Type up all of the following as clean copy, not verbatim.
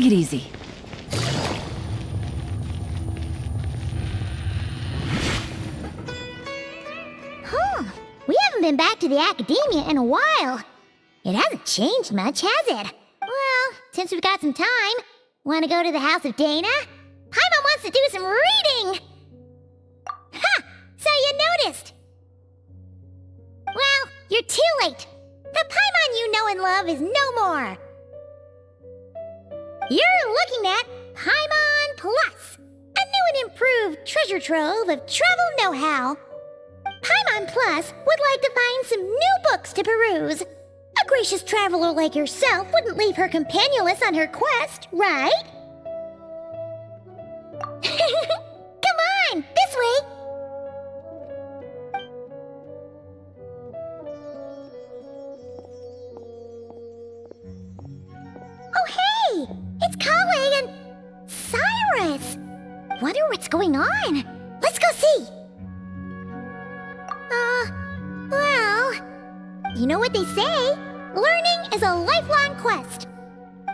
Take it easy. Huh. We haven't been back to the academia in a while. It hasn't changed much, has it? Well, since we've got some time, want to go to the house of Dana? Paimon wants to do some reading! Ha! So you noticed! Well, you're too late. The Paimon you know and love is no more. You're looking at Paimon Plus, a new and improved treasure trove of travel know-how. Paimon Plus would like to find some new books to peruse. A gracious traveler like yourself wouldn't leave her companionless on her quest, right? Come on, this way! Oh hey! It's Kale and Cyrus! Wonder what's going on. Let's go see! Well, you know what they say? Learning is a lifelong quest.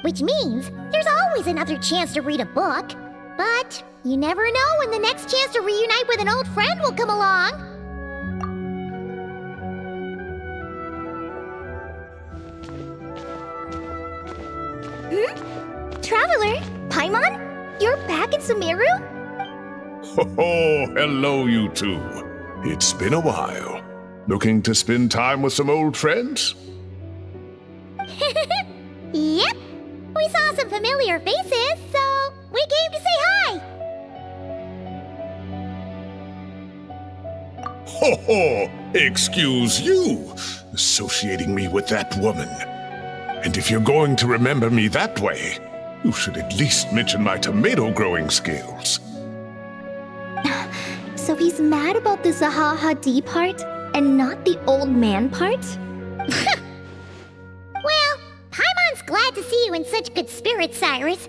Which means there's always another chance to read a book. But you never know when the next chance to reunite with an old friend will come along. Traveler? Paimon? You're back in Sumeru? Oh, hello, you two. It's been a while. Looking to spend time with some old friends? Yep. We saw some familiar faces, so we came to say hi. Ho ho! Excuse you, associating me with that woman. And if you're going to remember me that way, you should at least mention my tomato growing skills. So he's mad about the Zaha Hadid part and not the old man part? Well, Paimon's glad to see you in such good spirits, Cyrus.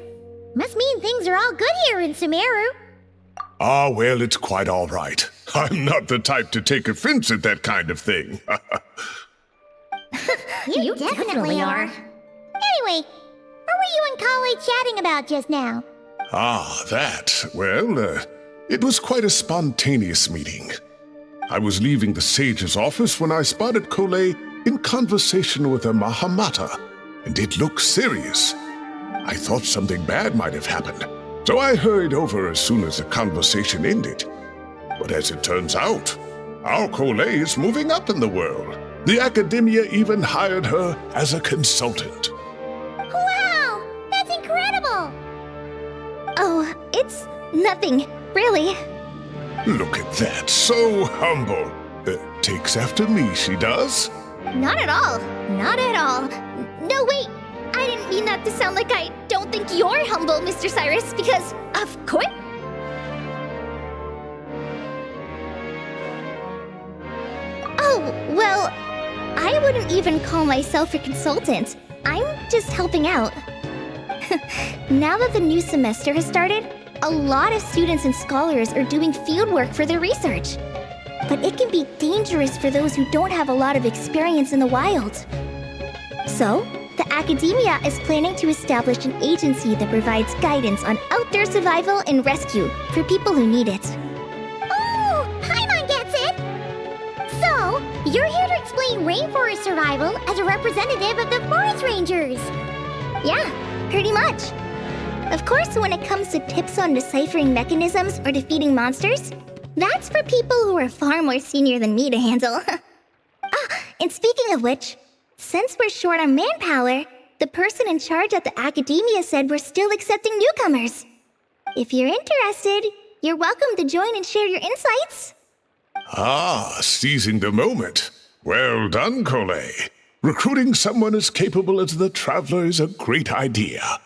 Must mean things are all good here in Sumeru. Ah, well, it's quite all right. I'm not the type to take offense at that kind of thing. You definitely are. Anyway, what were you and Kale chatting about just now? Ah, that. Well, it was quite a spontaneous meeting. I was leaving the sage's office when I spotted Kale in conversation with a Mahamata, and it looked serious. I thought something bad might have happened, so I hurried over as soon as the conversation ended. But as it turns out, our Kale is moving up in the world. The academia even hired her as a consultant. Wow! That's incredible! Oh, it's nothing, really. Look at that, so humble. Takes after me, she does. Not at all. Not at all. No, wait. I didn't mean that to sound like I don't think you're humble, Mr. Cyrus, because, of course... Oh, well, I wouldn't even call myself a consultant. I'm just helping out. Now that the new semester has started, a lot of students and scholars are doing fieldwork for their research. But it can be dangerous for those who don't have a lot of experience in the wild. So, the academia is planning to establish an agency that provides guidance on outdoor survival and rescue for people who need it. Oh, Paimon gets it! So, you're here to explain rainforest survival as a representative of the forest rangers. Yeah, pretty much. Of course, when it comes to tips on deciphering mechanisms or defeating monsters, that's for people who are far more senior than me to handle. And speaking of which, since we're short on manpower, the person in charge at the academia said we're still accepting newcomers. If you're interested, you're welcome to join and share your insights. Ah, seizing the moment. Well done, Kale. Recruiting someone as capable as the Traveler is a great idea.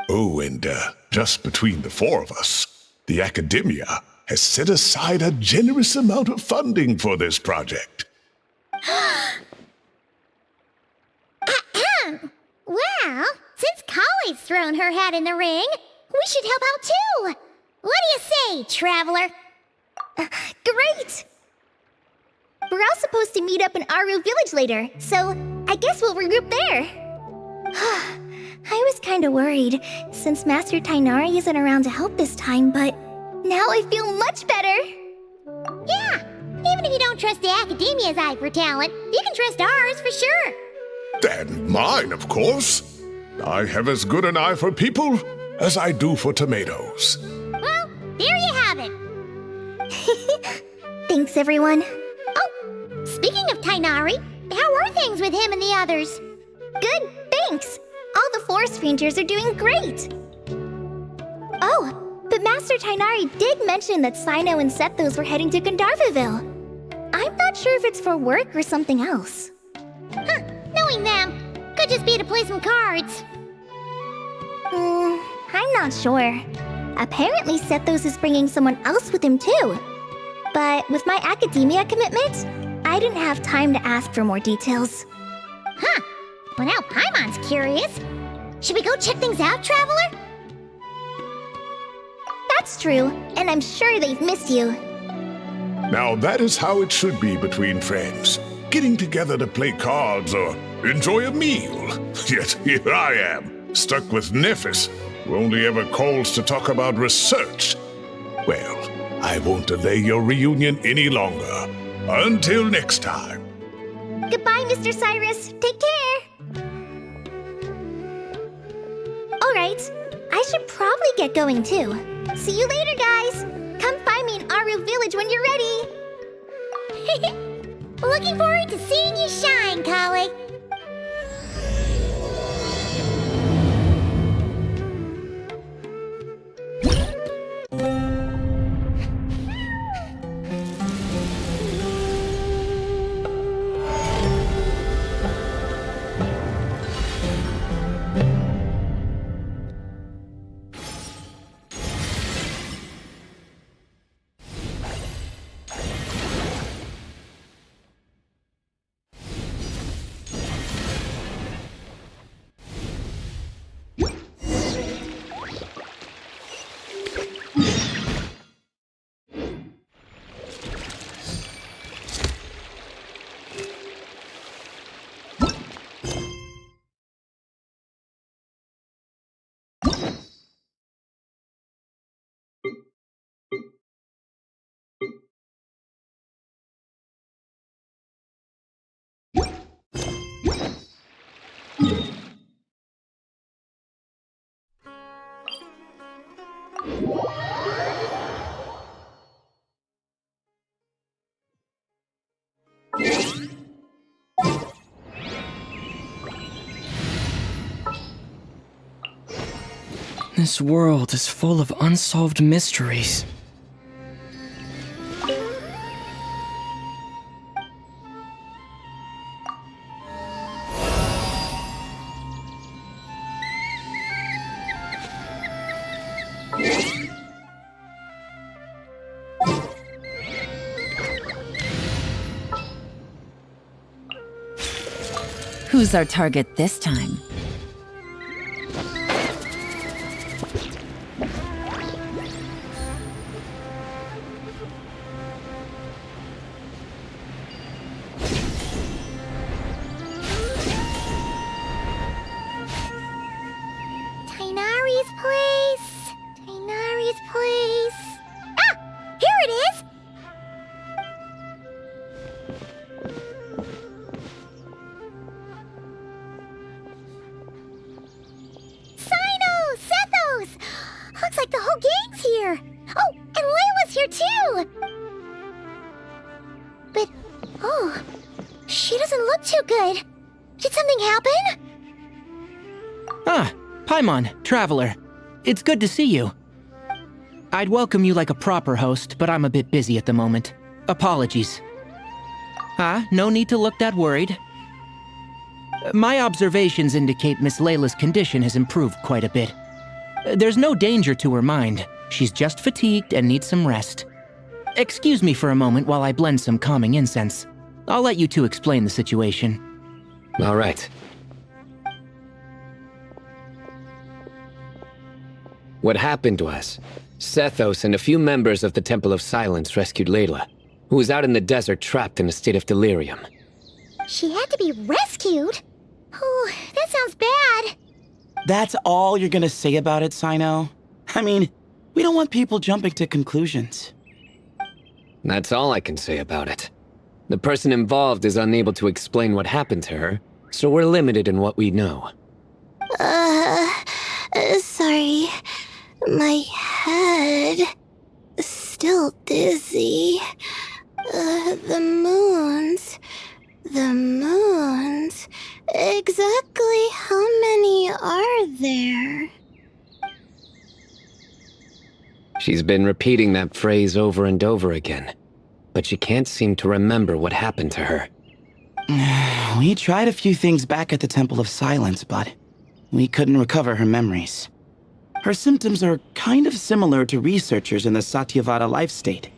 Oh, and just between the four of us, the academia has set aside a generous amount of funding for this project. Well, since Kale's thrown her hat in the ring, we should help out too. What do you say, Traveler? Great! We're all supposed to meet up in Aru Village later, so I guess we'll regroup there. I was kinda worried, since Master Tainari isn't around to help this time, but now I feel much better! Yeah, even if you don't trust the Academia's eye for talent, you can trust ours for sure. And mine, of course. I have as good an eye for people as I do for tomatoes. Well, there you have it. Thanks, everyone. Oh, speaking of Tainari, how are things with him and the others? Good, thanks! All the forest rangers are doing great! Oh, but Master Tainari did mention that Sino and Sethos were heading to Gandharvaville. I'm not sure if it's for work or something else. Huh, knowing them, could just be to play some cards. I'm not sure. Apparently Sethos is bringing someone else with him too. But with my academia commitment, I didn't have time to ask for more details. Huh, well now Paimon's curious. Should we go check things out, Traveler? That's true, and I'm sure they've missed you. Now that is how it should be between friends. Getting together to play cards or enjoy a meal. Yet here I am, stuck with Nephis, who only ever calls to talk about research. Well, I won't delay your reunion any longer. Until next time. Goodbye, Mr. Cyrus. Take care. Alright, I should probably get going too. See you later, guys. Come find me in Aru Village when you're ready. Looking forward to seeing you shine, colleague. This world is full of unsolved mysteries. Who's our target this time? Tainari's place. Tainari's place. Ah! Here it is! Sino! Sethos! Looks like the whole gang's here. Oh, and Layla's here too! But, oh, she doesn't look too good. Did something happen? Ah, Paimon, Traveler. It's good to see you. I'd welcome you like a proper host, but I'm a bit busy at the moment. Apologies. No need to look that worried. My observations indicate Miss Layla's condition has improved quite a bit. There's no danger to her mind. She's just fatigued and needs some rest. Excuse me for a moment while I blend some calming incense. I'll let you two explain the situation. All right. What happened was, Sethos and a few members of the Temple of Silence rescued Layla, who was out in the desert trapped in a state of delirium. She had to be rescued? Oh, that sounds bad. That's all you're gonna say about it, Sino? I mean, we don't want people jumping to conclusions. That's all I can say about it. The person involved is unable to explain what happened to her, so we're limited in what we know. Sorry. My head. Still dizzy. The moons. Exactly how many are there? She's been repeating that phrase over and over again, but she can't seem to remember what happened to her. We tried a few things back at the Temple of Silence, but we couldn't recover her memories. Her symptoms are kind of similar to researchers in the Satyavada life state.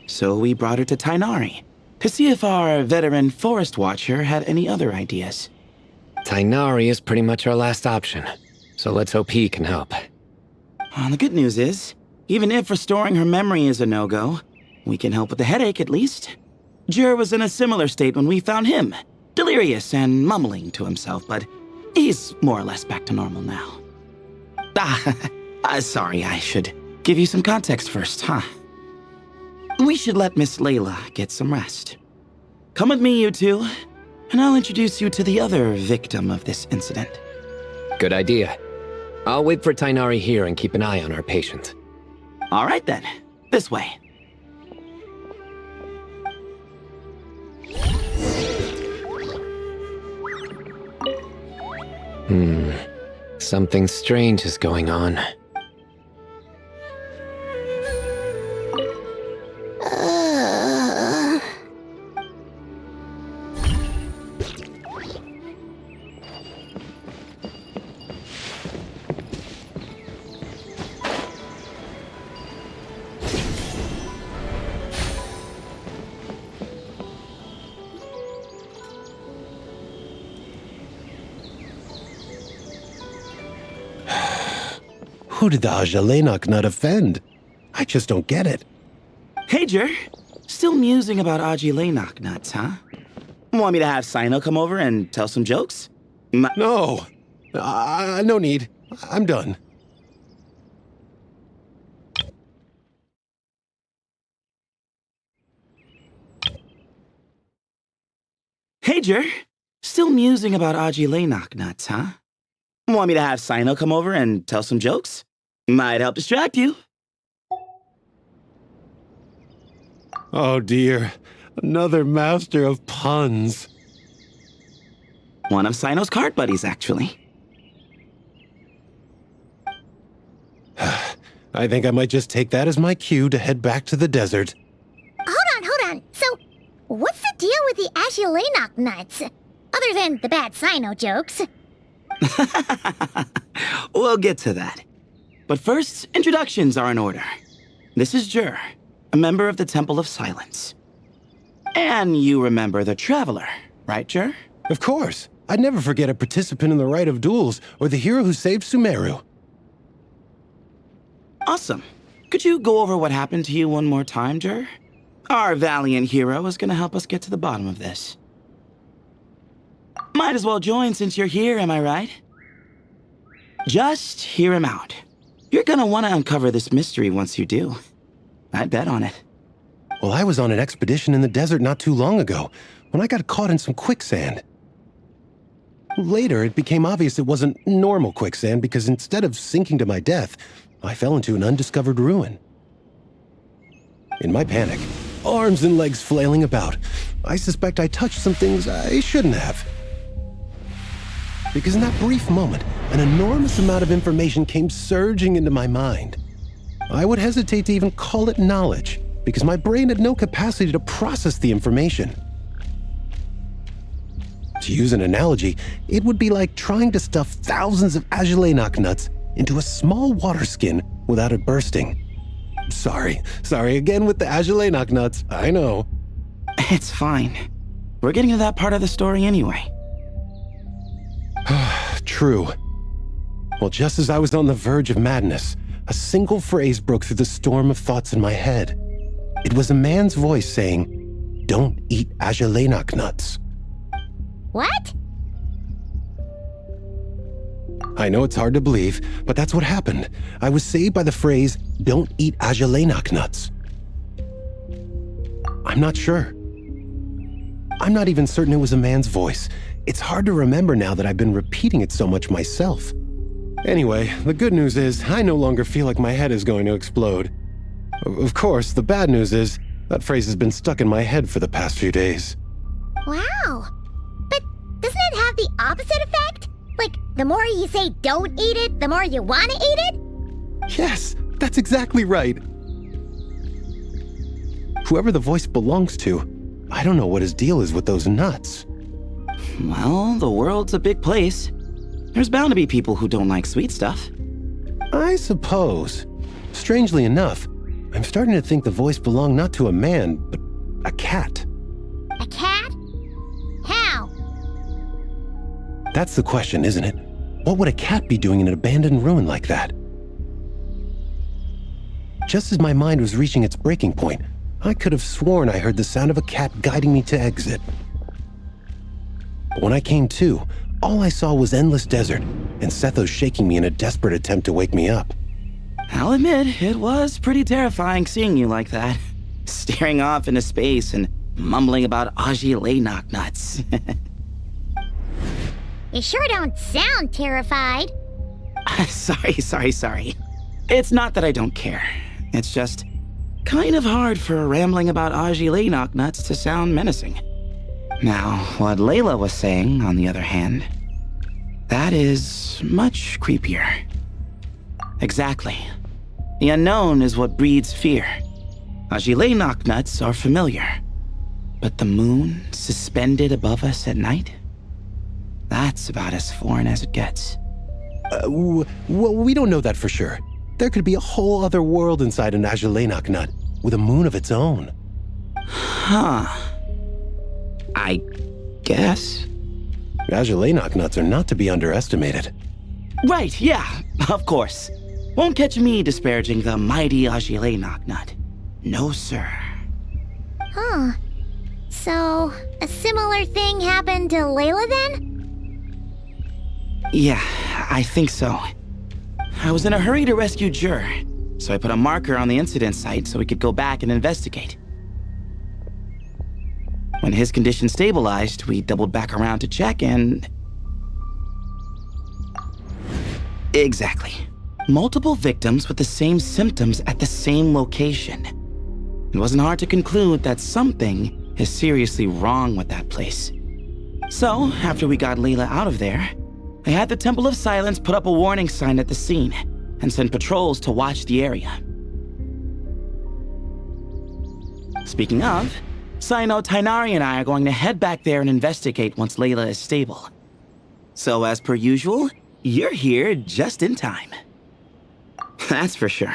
So we brought her to Tainari to see if our veteran forest watcher had any other ideas. Tainari is pretty much our last option, so let's hope he can help. Well, the good news is, even if restoring her memory is a no-go, we can help with the headache at least. Jur was in a similar state when we found him, delirious and mumbling to himself, but he's more or less back to normal now. Sorry, I should give you some context first, huh? We should let Miss Layla get some rest. Come with me, you two, and I'll introduce you to the other victim of this incident. Good idea. I'll wait for Tainari here and keep an eye on our patient. All right then, this way. Something strange is going on. Who did the Ajalenok nut offend? I just don't get it. Hey, Jur. Still musing about Aji Laynok nuts, huh? Want me to have Sino come over and tell some jokes? No. No need. I'm done. Hey, Jur. Still musing about Aji Laynok nuts, huh? Want me to have Sino come over and tell some jokes? Might help distract you. Oh dear. Another master of puns. One of Sino's card buddies, actually. I think I might just take that as my cue to head back to the desert. Hold on. So, what's the deal with the Ashilenok nuts? Other than the bad Sino jokes. We'll get to that. But first, introductions are in order. This is Jur, a member of the Temple of Silence. And you remember the Traveler, right, Jur? Of course. I'd never forget a participant in the Rite of Duels or the hero who saved Sumeru. Awesome. Could you go over what happened to you one more time, Jur? Our valiant hero is going to help us get to the bottom of this. Might as well join since you're here, am I right? Just hear him out. You're gonna want to uncover this mystery once you do. I'd bet on it. Well, I was on an expedition in the desert not too long ago when I got caught in some quicksand. Later, it became obvious it wasn't normal quicksand because instead of sinking to my death, I fell into an undiscovered ruin. In my panic, arms and legs flailing about, I suspect I touched some things I shouldn't have. Because in that brief moment, an enormous amount of information came surging into my mind. I would hesitate to even call it knowledge, because my brain had no capacity to process the information. To use an analogy, it would be like trying to stuff thousands of Ajalenok nuts into a small water skin without it bursting. Sorry again with the Ajalenok nuts, I know. It's fine. We're getting to that part of the story anyway. True. Well, just as I was on the verge of madness, a single phrase broke through the storm of thoughts in my head. It was a man's voice saying, "Don't eat Ajalenok nuts." What? I know it's hard to believe, but that's what happened. I was saved by the phrase, "Don't eat Ajalainak nuts." I'm not sure. I'm not even certain it was a man's voice. It's hard to remember now that I've been repeating it so much myself. Anyway, the good news is I no longer feel like my head is going to explode. Of course, the bad news is that phrase has been stuck in my head for the past few days. Wow. But doesn't it have the opposite effect? Like, the more you say don't eat it, the more you want to eat it? Yes, that's exactly right. Whoever the voice belongs to, I don't know what his deal is with those nuts. Well, the world's a big place. There's bound to be people who don't like sweet stuff. I suppose. Strangely enough, I'm starting to think the voice belonged not to a man, but a cat. A cat? How? That's the question, isn't it? What would a cat be doing in an abandoned ruin like that? Just as my mind was reaching its breaking point, I could have sworn I heard the sound of a cat guiding me to exit. But when I came to, all I saw was endless desert, and Sethos shaking me in a desperate attempt to wake me up. I'll admit, it was pretty terrifying seeing you like that. Staring off into space and mumbling about Ajalainak nuts. You sure don't sound terrified. Sorry. It's not that I don't care. It's just kind of hard for rambling about Ajalainak nuts to sound menacing. Now, what Layla was saying, on the other hand, that is much creepier. Exactly. The unknown is what breeds fear. Ajalainak nuts are familiar. But the moon suspended above us at night? That's about as foreign as it gets. Well, we don't know that for sure. There could be a whole other world inside an Ajalainak nut, with a moon of its own. Huh. I guess. Ajalainak nuts are not to be underestimated. Right, yeah, of course. Won't catch me disparaging the mighty Ajalainak nut. No, sir. Huh. So, a similar thing happened to Layla then? Yeah, I think so. I was in a hurry to rescue Jur, so I put a marker on the incident site so we could go back and investigate. When his condition stabilized, we doubled back around to check and... Exactly. Multiple victims with the same symptoms at the same location. It wasn't hard to conclude that something is seriously wrong with that place. So, after we got Layla out of there, I had the Temple of Silence put up a warning sign at the scene and send patrols to watch the area. Speaking of, Sino, Tainari, and I are going to head back there and investigate once Layla is stable. So as per usual, you're here just in time. That's for sure.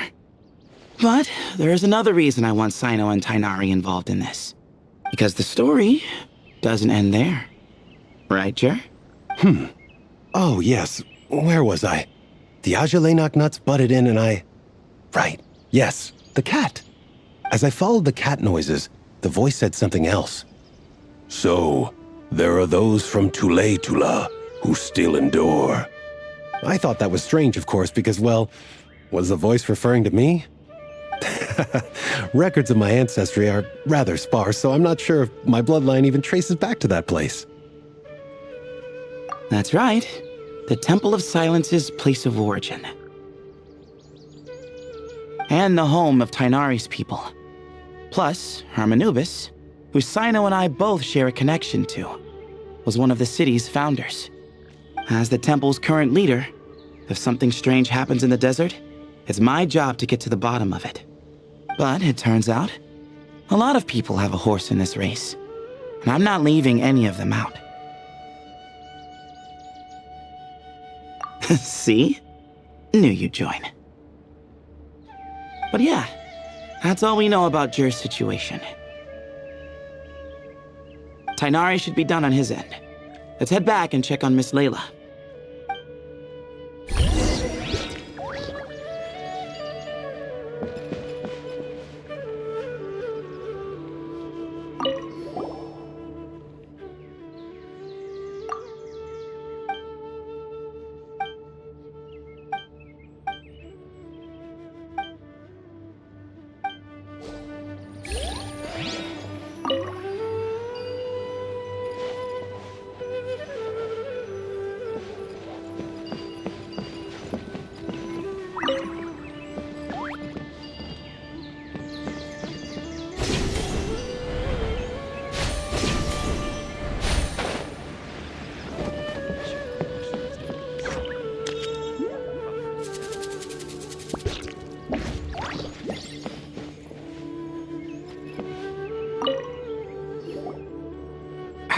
But there is another reason I want Sino and Tainari involved in this. Because the story doesn't end there. Right, Jer? Oh, yes. Where was I? The Ajalainak nuts butted in and I... Right. Yes, the cat. As I followed the cat noises, the voice said something else. So, there are those from Tula who still endure. I thought that was strange, of course, because, well, was the voice referring to me? Records of my ancestry are rather sparse, so I'm not sure if my bloodline even traces back to that place. That's right. The Temple of Silence's place of origin. And the home of Tainari's people. Plus, Hermanubis, who Sino and I both share a connection to, was one of the city's founders. As the temple's current leader, if something strange happens in the desert, it's my job to get to the bottom of it. But it turns out, a lot of people have a horse in this race, and I'm not leaving any of them out. See? Knew you'd join. But yeah, that's all we know about Jur's situation. Tainari should be done on his end. Let's head back and check on Miss Layla.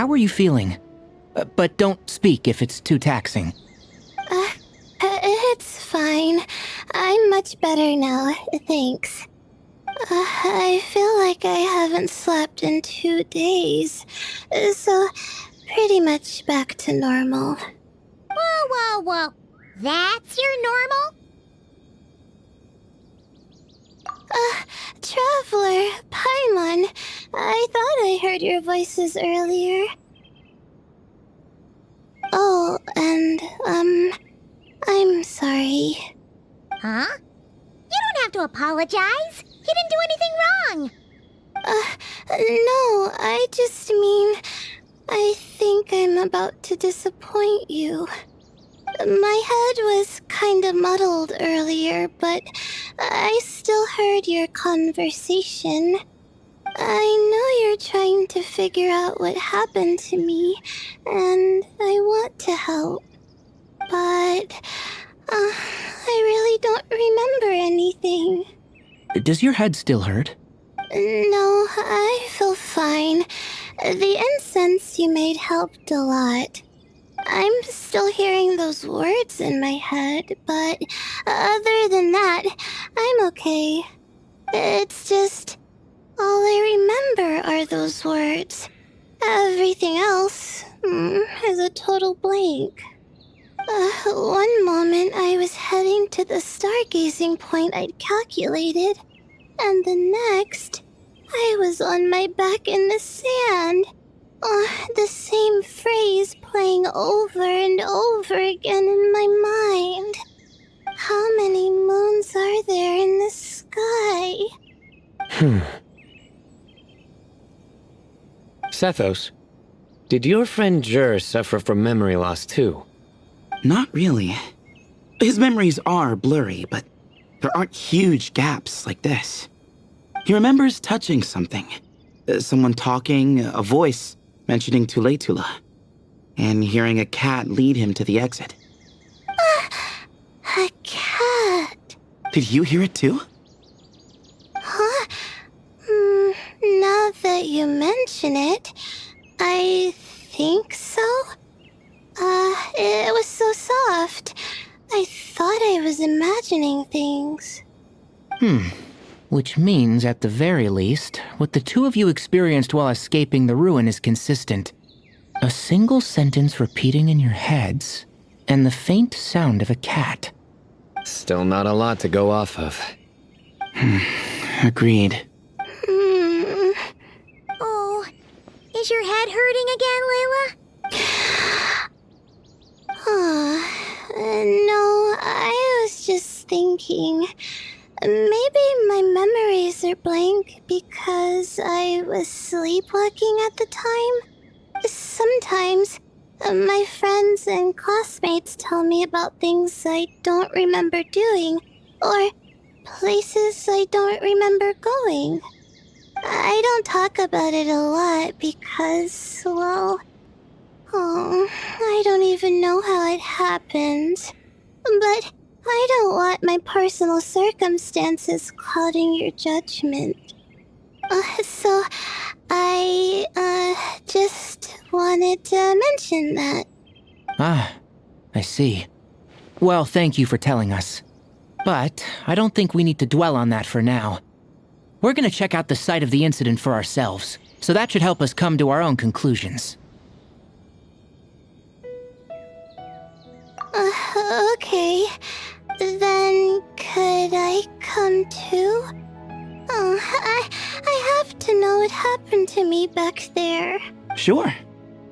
how are you feeling? But don't speak if it's too taxing. It's fine. I'm much better now, thanks. I feel like I haven't slept in 2 days, so pretty much back to normal. Whoa, whoa, whoa. That's your normal? Traveler, Paimon, I thought I heard your voices earlier. Oh, and, I'm sorry. Huh? You don't have to apologize. He didn't do anything wrong. No, I just mean, I think I'm about to disappoint you. My head was kinda muddled earlier, but I still heard your conversation. I know you're trying to figure out what happened to me, and I want to help. But, I really don't remember anything. Does your head still hurt? No, I feel fine. The incense you made helped a lot. I'm still hearing those words in my head, but other than that, I'm okay. It's just, all I remember are those words. Everything else is a total blank. One moment I was heading to the stargazing point I'd calculated, and the next, I was on my back in the sand. The same phrase playing over and over again in my mind. How many moons are there in the sky? Sethos, did your friend Jur suffer from memory loss too? Not really. His memories are blurry, but there aren't huge gaps like this. He remembers touching something. Someone talking, a voice mentioning Tuletula, and hearing a cat lead him to the exit. A cat. Did you hear it too? Huh? Now that you mention it, I think so. It was so soft. I thought I was imagining things. Which means, at the very least, what the two of you experienced while escaping the ruin is consistent. A single sentence repeating in your heads, and the faint sound of a cat. Still not a lot to go off of. Agreed. Oh, is your head hurting again, Layla? No, I was just thinking. Maybe my memories are blank because I was sleepwalking at the time. Sometimes, my friends and classmates tell me about things I don't remember doing, or places I don't remember going. I don't talk about it a lot because, well, I don't even know how it happened. But I don't want my personal circumstances clouding your judgment. So I, just wanted to mention that. Ah, I see. Well, thank you for telling us. But I don't think we need to dwell on that for now. We're gonna check out the site of the incident for ourselves, so that should help us come to our own conclusions. Okay. Then could I come too? I have to know what happened to me back there. Sure,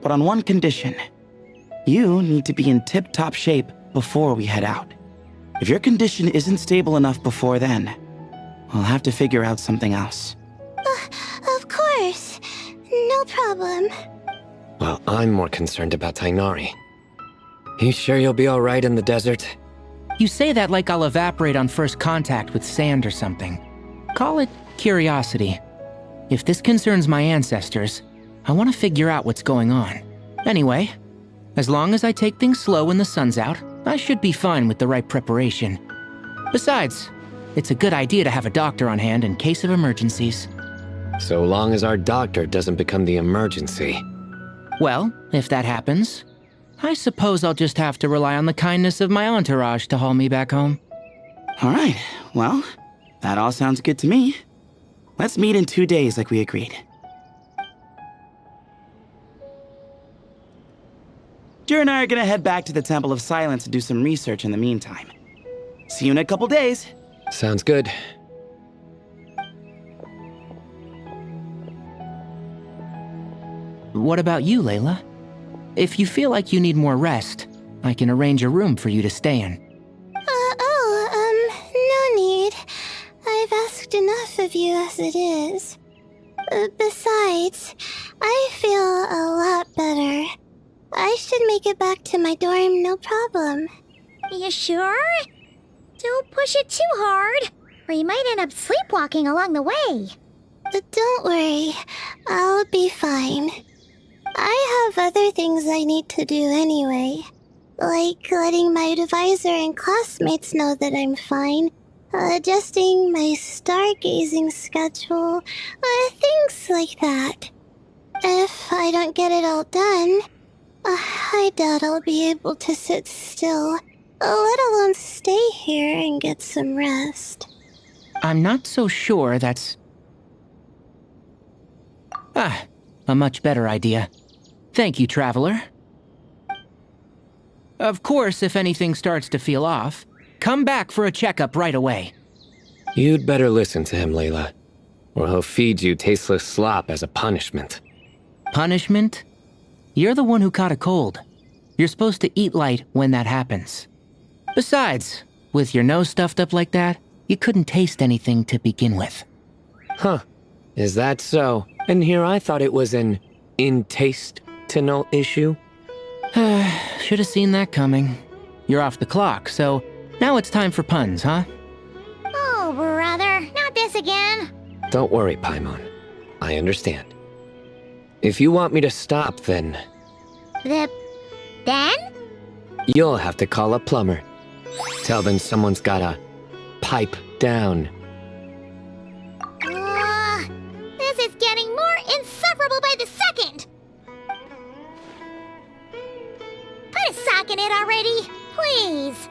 but on one condition. You need to be in tip-top shape before we head out. If your condition isn't stable enough before then, we'll have to figure out something else. Of course. No problem. Well, I'm more concerned about Tainari. You sure you'll be alright in the desert? You say that like I'll evaporate on first contact with sand or something. Call it curiosity. If this concerns my ancestors, I want to figure out what's going on. Anyway, as long as I take things slow when the sun's out, I should be fine with the right preparation. Besides, it's a good idea to have a doctor on hand in case of emergencies. So long as our doctor doesn't become the emergency. Well, if that happens, I suppose I'll just have to rely on the kindness of my entourage to haul me back home. Alright, well, that all sounds good to me. Let's meet in 2 days like we agreed. Jer and I are gonna head back to the Temple of Silence to do some research in the meantime. See you in a couple days. Sounds good. What about you, Layla? If you feel like you need more rest, I can arrange a room for you to stay in. No need. I've asked enough of you as it is. Besides, I feel a lot better. I should make it back to my dorm, no problem. You sure? Don't push it too hard, or you might end up sleepwalking along the way. Don't worry, I'll be fine. I have other things I need to do anyway. Like letting my advisor and classmates know that I'm fine, adjusting my stargazing schedule, things like that. If I don't get it all done, I doubt I'll be able to sit still, let alone stay here and get some rest. I'm not so sure that's... a much better idea. Thank you, Traveler. Of course, if anything starts to feel off, come back for a checkup right away. You'd better listen to him, Layla, or he'll feed you tasteless slop as a punishment. Punishment? You're the one who caught a cold. You're supposed to eat light when that happens. Besides, with your nose stuffed up like that, you couldn't taste anything to begin with. Huh. Is that so? And here I thought it was an in-taste-to-know issue. Should have seen that coming. You're off the clock, so now it's time for puns, huh? Oh, brother, not this again. Don't worry, Paimon. I understand. If you want me to stop, then Then? you'll have to call a plumber. Tell them someone's gotta pipe down. This is getting more insufferable by the second. Put a sock in it already, please.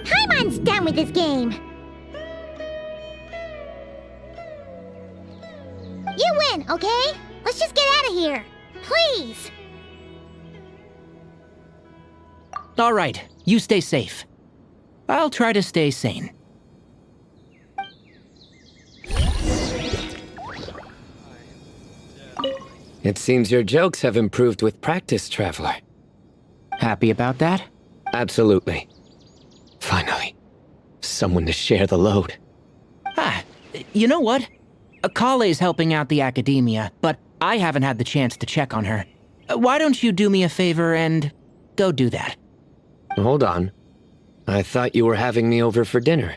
Paimon's done with this game. You win, okay? Let's just get out of here. Please. All right, you stay safe. I'll try to stay sane. It seems your jokes have improved with practice, Traveler. Happy about that? Absolutely. Finally, someone to share the load. You know what? Akale's helping out the academia, but I haven't had the chance to check on her. Why don't you do me a favor and go do that? Hold on. I thought you were having me over for dinner.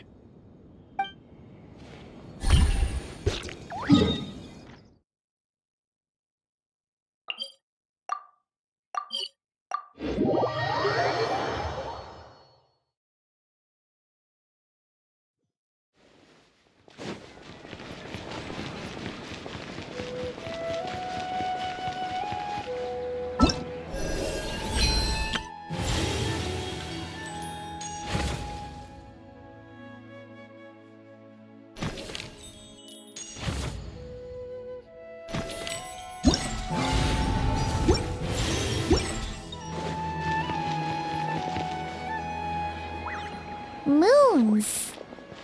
Moons.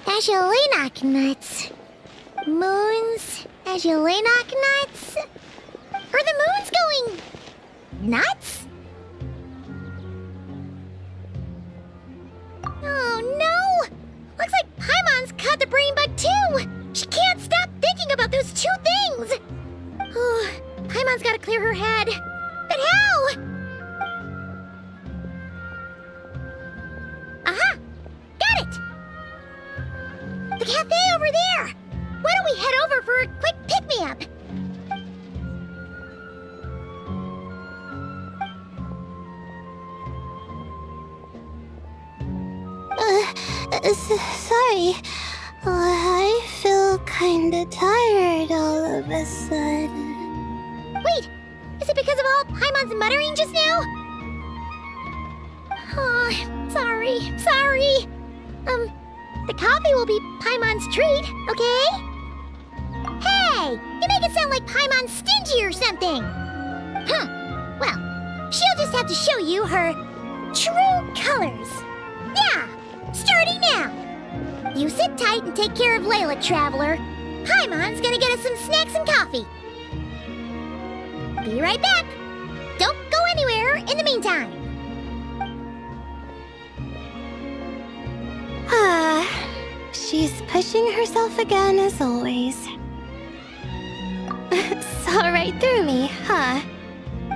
Ashalenak nuts. Moons. Ashalenak nuts. Are the moons going nuts? Oh no! Looks like Paimon's caught the brain bug too! She can't stop thinking about those two things! Oh, Paimon's gotta clear her head. But how? Aha! Got it! The cafe over there! Why don't we head over for a quick pick-me-up? Sorry. I feel kinda tired all of a sudden. Wait! Is it because of all Paimon's muttering just now? Oh, sorry. The coffee will be Paimon's treat, okay? Hey! You make it sound like Paimon's stingy or something! Well, she'll just have to show you her true colors. Yeah! Starting now! You sit tight and take care of Layla, Traveler. Paimon's gonna get us some snacks and coffee. Be right back! Don't go anywhere in the meantime! She's pushing herself again as always. Saw right through me, huh?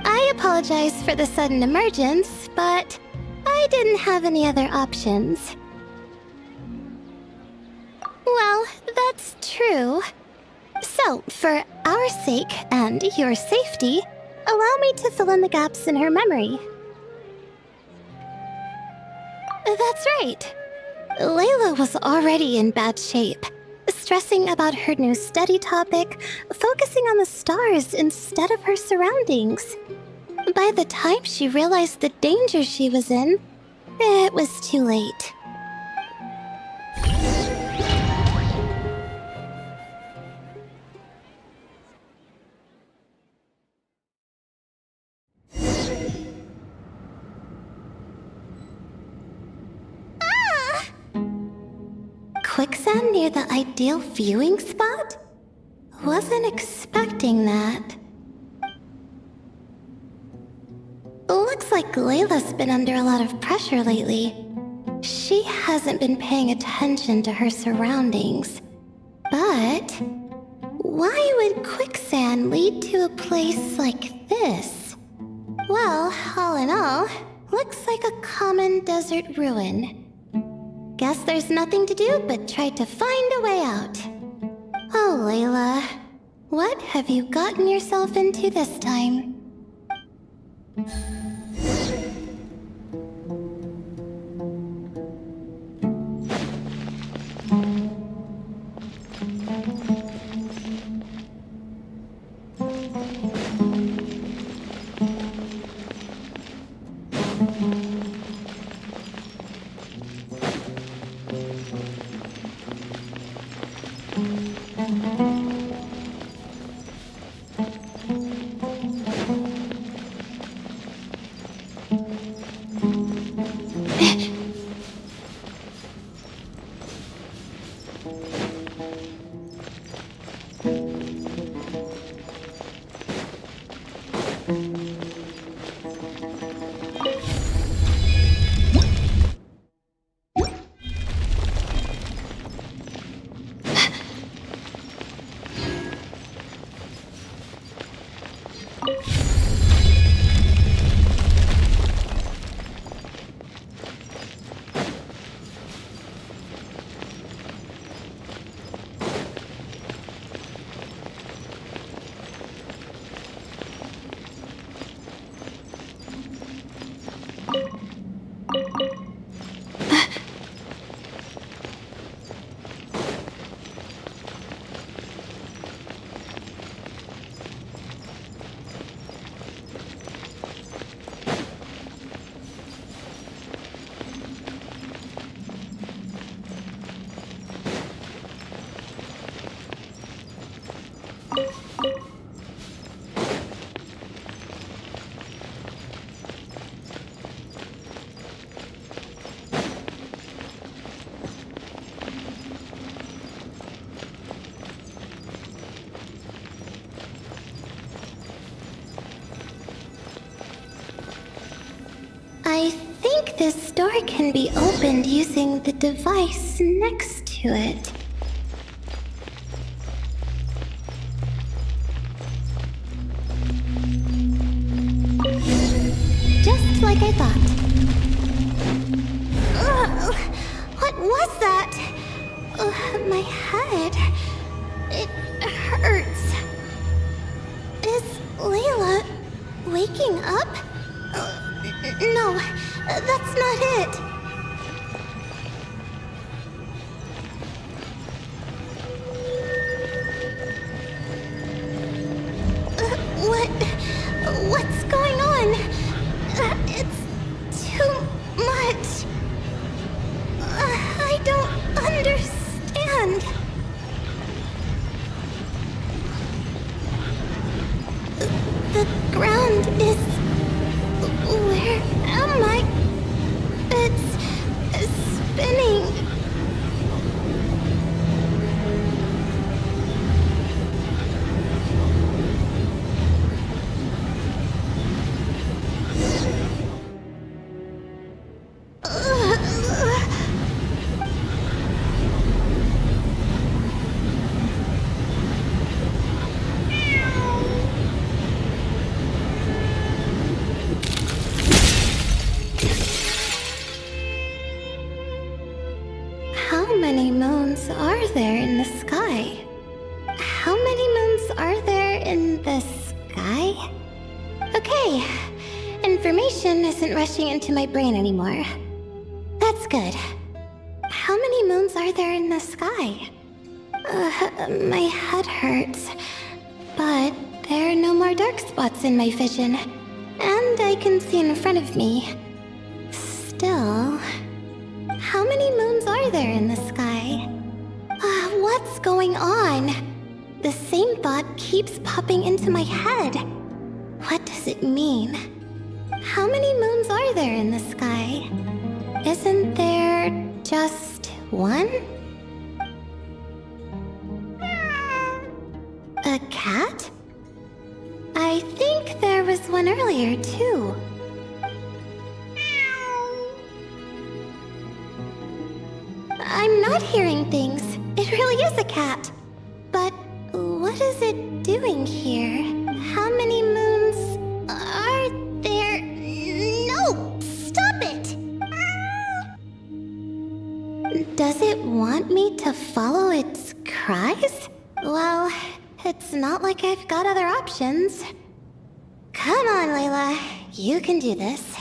I apologize for the sudden emergence, but I didn't have any other options. Well, that's true. So, for our sake and your safety, allow me to fill in the gaps in her memory. That's right. Layla was already in bad shape, stressing about her new study topic, focusing on the stars instead of her surroundings. By the time she realized the danger she was in, it was too late. Quicksand near the ideal viewing spot? Wasn't expecting that. Looks like Layla's been under a lot of pressure lately. She hasn't been paying attention to her surroundings. But why would quicksand lead to a place like this? Well, all in all, looks like a common desert ruin. Guess there's nothing to do but try to find a way out. Oh, Layla, what have you gotten yourself into this time? I think this door can be opened using the device next to it. Just like I thought. Ugh, what was that? My head. It hurts. Is Layla waking up? No, that's not it. moons are there in the sky? How many moons are there in the sky? Okay, information isn't rushing into my brain anymore. That's good. How many moons are there in the sky? My head hurts, but there are no more dark spots in my vision, and I can see in front of me. Still, how many moons are there in the sky? What's going on? The same thought keeps popping into my head. What does it mean? How many moons are there in the sky? Isn't there just one? A cat? I think there was one earlier, too. I'm not hearing things. It really is a cat. But what is it doing here? How many moons are there? No! Stop it! Does it want me to follow its cries? Well, it's not like I've got other options. Come on, Layla. You can do this.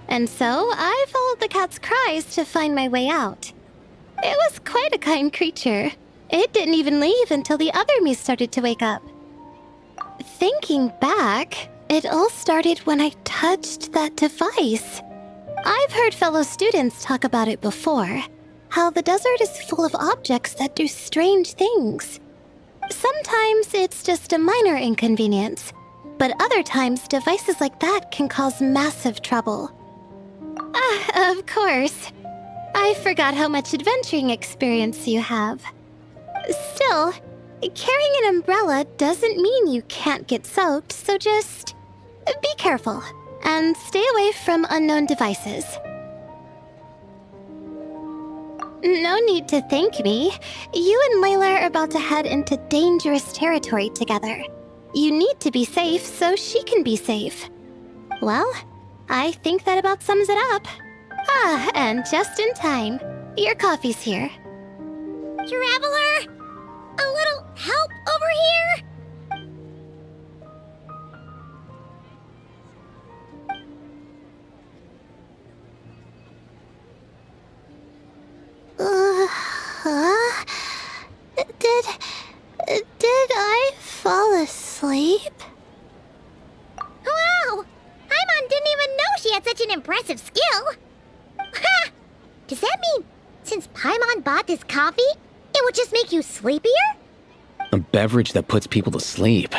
And so, I followed the cat's cries to find my way out. It was quite a kind creature. It didn't even leave until the other me started to wake up. Thinking back, it all started when I touched that device. I've heard fellow students talk about it before, how the desert is full of objects that do strange things. Sometimes it's just a minor inconvenience, but other times devices like that can cause massive trouble. Of course. I forgot how much adventuring experience you have. Still, carrying an umbrella doesn't mean you can't get soaked, so just be careful and stay away from unknown devices. No need to thank me. You and Layla are about to head into dangerous territory together. You need to be safe so she can be safe. Well, I think that about sums it up. And just in time. Your coffee's here. Traveler? A little help over here? Did I fall asleep? Wow! Paimon didn't even know she had such an impressive skill! Ha! Does that mean since Paimon bought this coffee, it would just make you sleepier? A beverage that puts people to sleep.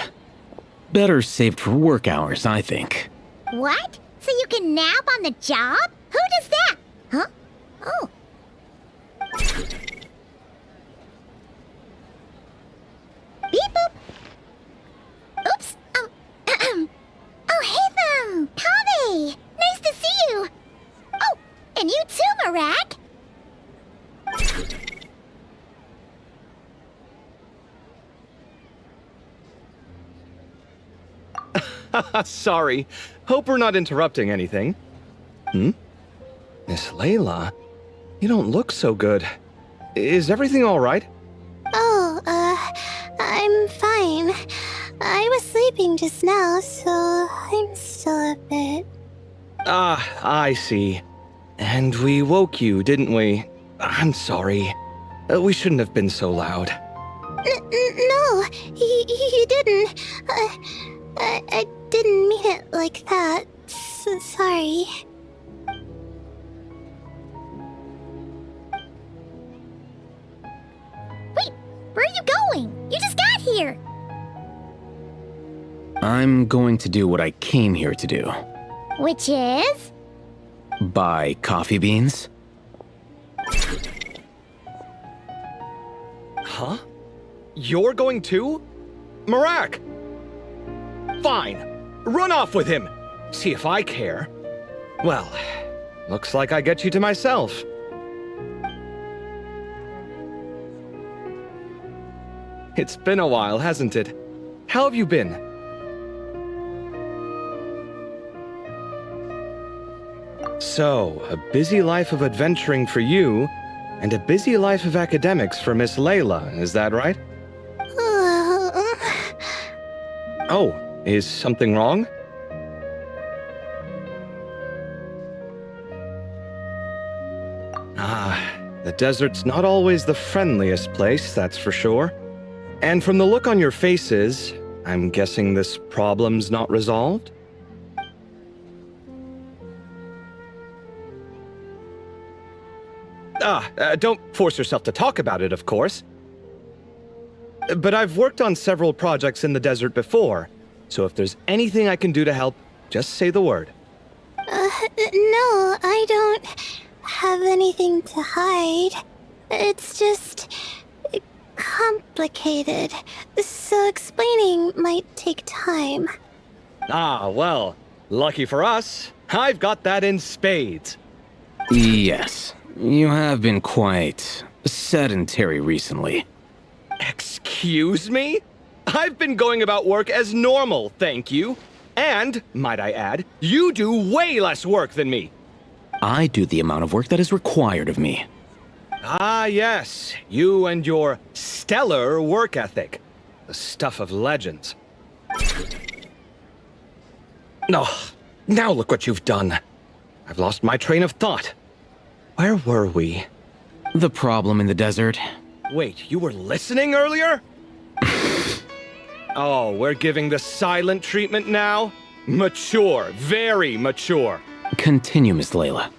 Better saved for work hours, I think. What? So you can nap on the job? Who does that? Huh? Oh. Beep boop. Oops. Oh, hey them! Kave! Nice to see you! Oh, and you too, Marak! Sorry. Hope we're not interrupting anything. Miss Layla, you don't look so good. Is everything all right? Oh, I'm fine. I was sleeping just now, so I'm still a bit... I see. And we woke you, didn't we? I'm sorry. We shouldn't have been so loud. No, you didn't. I didn't mean it like that. Sorry. Where are you going? You just got here. I'm going to do what I came here to do. Which is? Buy coffee beans. Huh? You're going too? Marak! Fine. Run off with him. See if I care. Well, looks like I get you to myself. It's been a while, hasn't it? How have you been? So, a busy life of adventuring for you, and a busy life of academics for Miss Layla, is that right? Oh, is something wrong? The desert's not always the friendliest place, that's for sure. And from the look on your faces, I'm guessing this problem's not resolved? Don't force yourself to talk about it, of course. But I've worked on several projects in the desert before, so if there's anything I can do to help, just say the word. No, I don't have anything to hide. It's just complicated, so explaining might take time. Ah, well, lucky for us, I've got that in spades. Yes, you have been quite sedentary recently. Excuse me? I've been going about work as normal, thank you. And, might I add, you do way less work than me. I do the amount of work that is required of me. Ah, yes, you and your stellar work ethic. The stuff of legends. Oh, now look what you've done. I've lost my train of thought. Where were we? The problem in the desert. Wait, you were listening earlier? Oh, we're giving the silent treatment now? Mature, very mature. Continue, Miss Layla.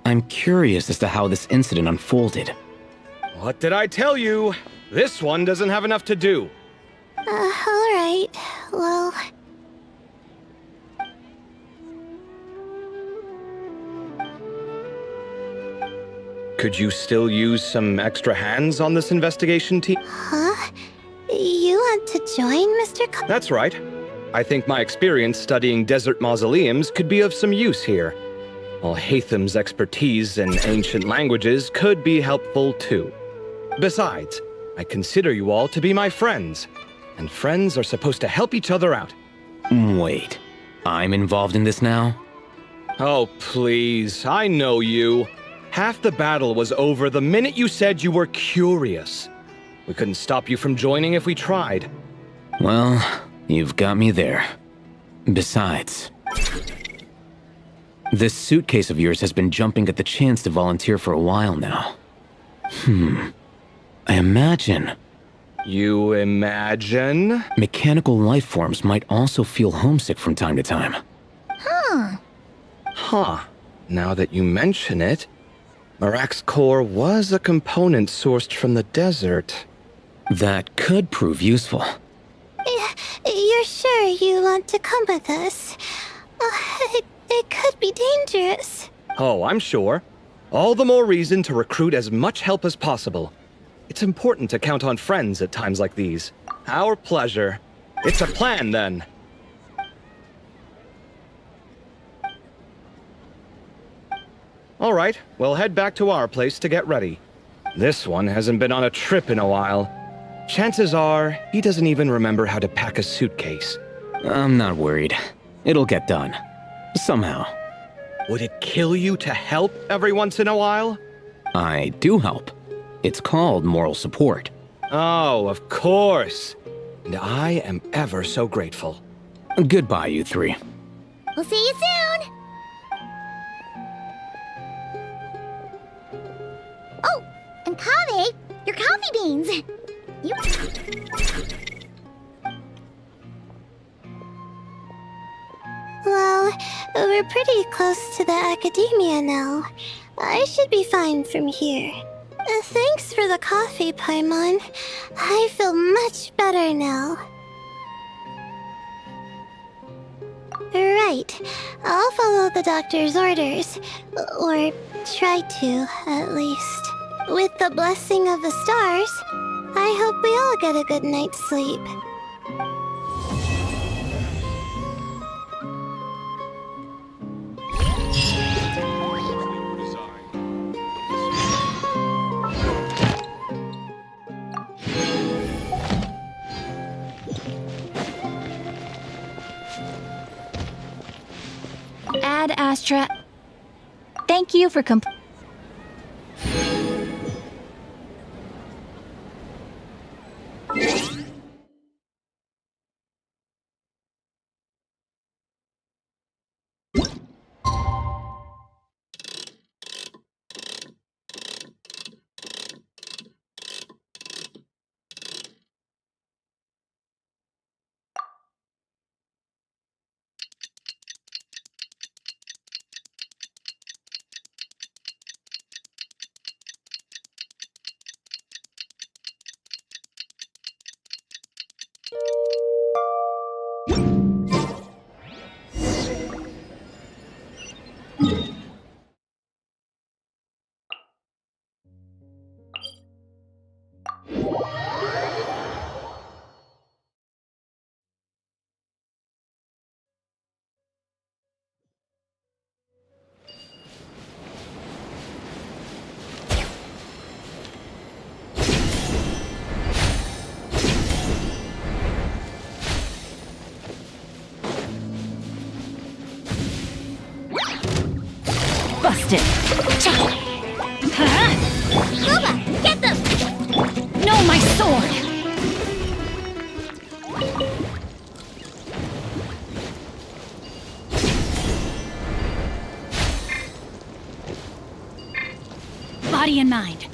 I'm curious as to how this incident unfolded. What did I tell you? This one doesn't have enough to do. Alright, well... Could you still use some extra hands on this investigation team? Huh? You want to join, Mr. That's right. I think my experience studying desert mausoleums could be of some use here. While Hatham's expertise in ancient languages could be helpful too. Besides, I consider you all to be my friends, and friends are supposed to help each other out. Wait, I'm involved in this now? Oh, please, I know you. Half the battle was over the minute you said you were curious. We couldn't stop you from joining if we tried. Well, you've got me there. Besides, this suitcase of yours has been jumping at the chance to volunteer for a while now. I imagine... You imagine? Mechanical life forms might also feel homesick from time to time. Huh. Now that you mention it, Marak's core was a component sourced from the desert. That could prove useful. You're sure you want to come with us? It could be dangerous. Oh, I'm sure. All the more reason to recruit as much help as possible. It's important to count on friends at times like these. Our pleasure. It's a plan, then. All right, we'll head back to our place to get ready. This one hasn't been on a trip in a while. Chances are, he doesn't even remember how to pack a suitcase. I'm not worried. It'll get done. Somehow. Would it kill you to help every once in a while? I do help. It's called moral support. Oh, of course. And I am ever so grateful. Goodbye, you three. We'll see you soon! Oh, and Kaveh, your coffee beans! You... Well, we're pretty close to the academia now. I should be fine from here. Thanks for the coffee, Paimon. I feel much better now. Right. I'll follow the doctor's orders. Or try to, at least. With the blessing of the stars, I hope we all get a good night's sleep. Ad Astra. Thank you for Busted! Glava, get them! No, my sword! Body and mind.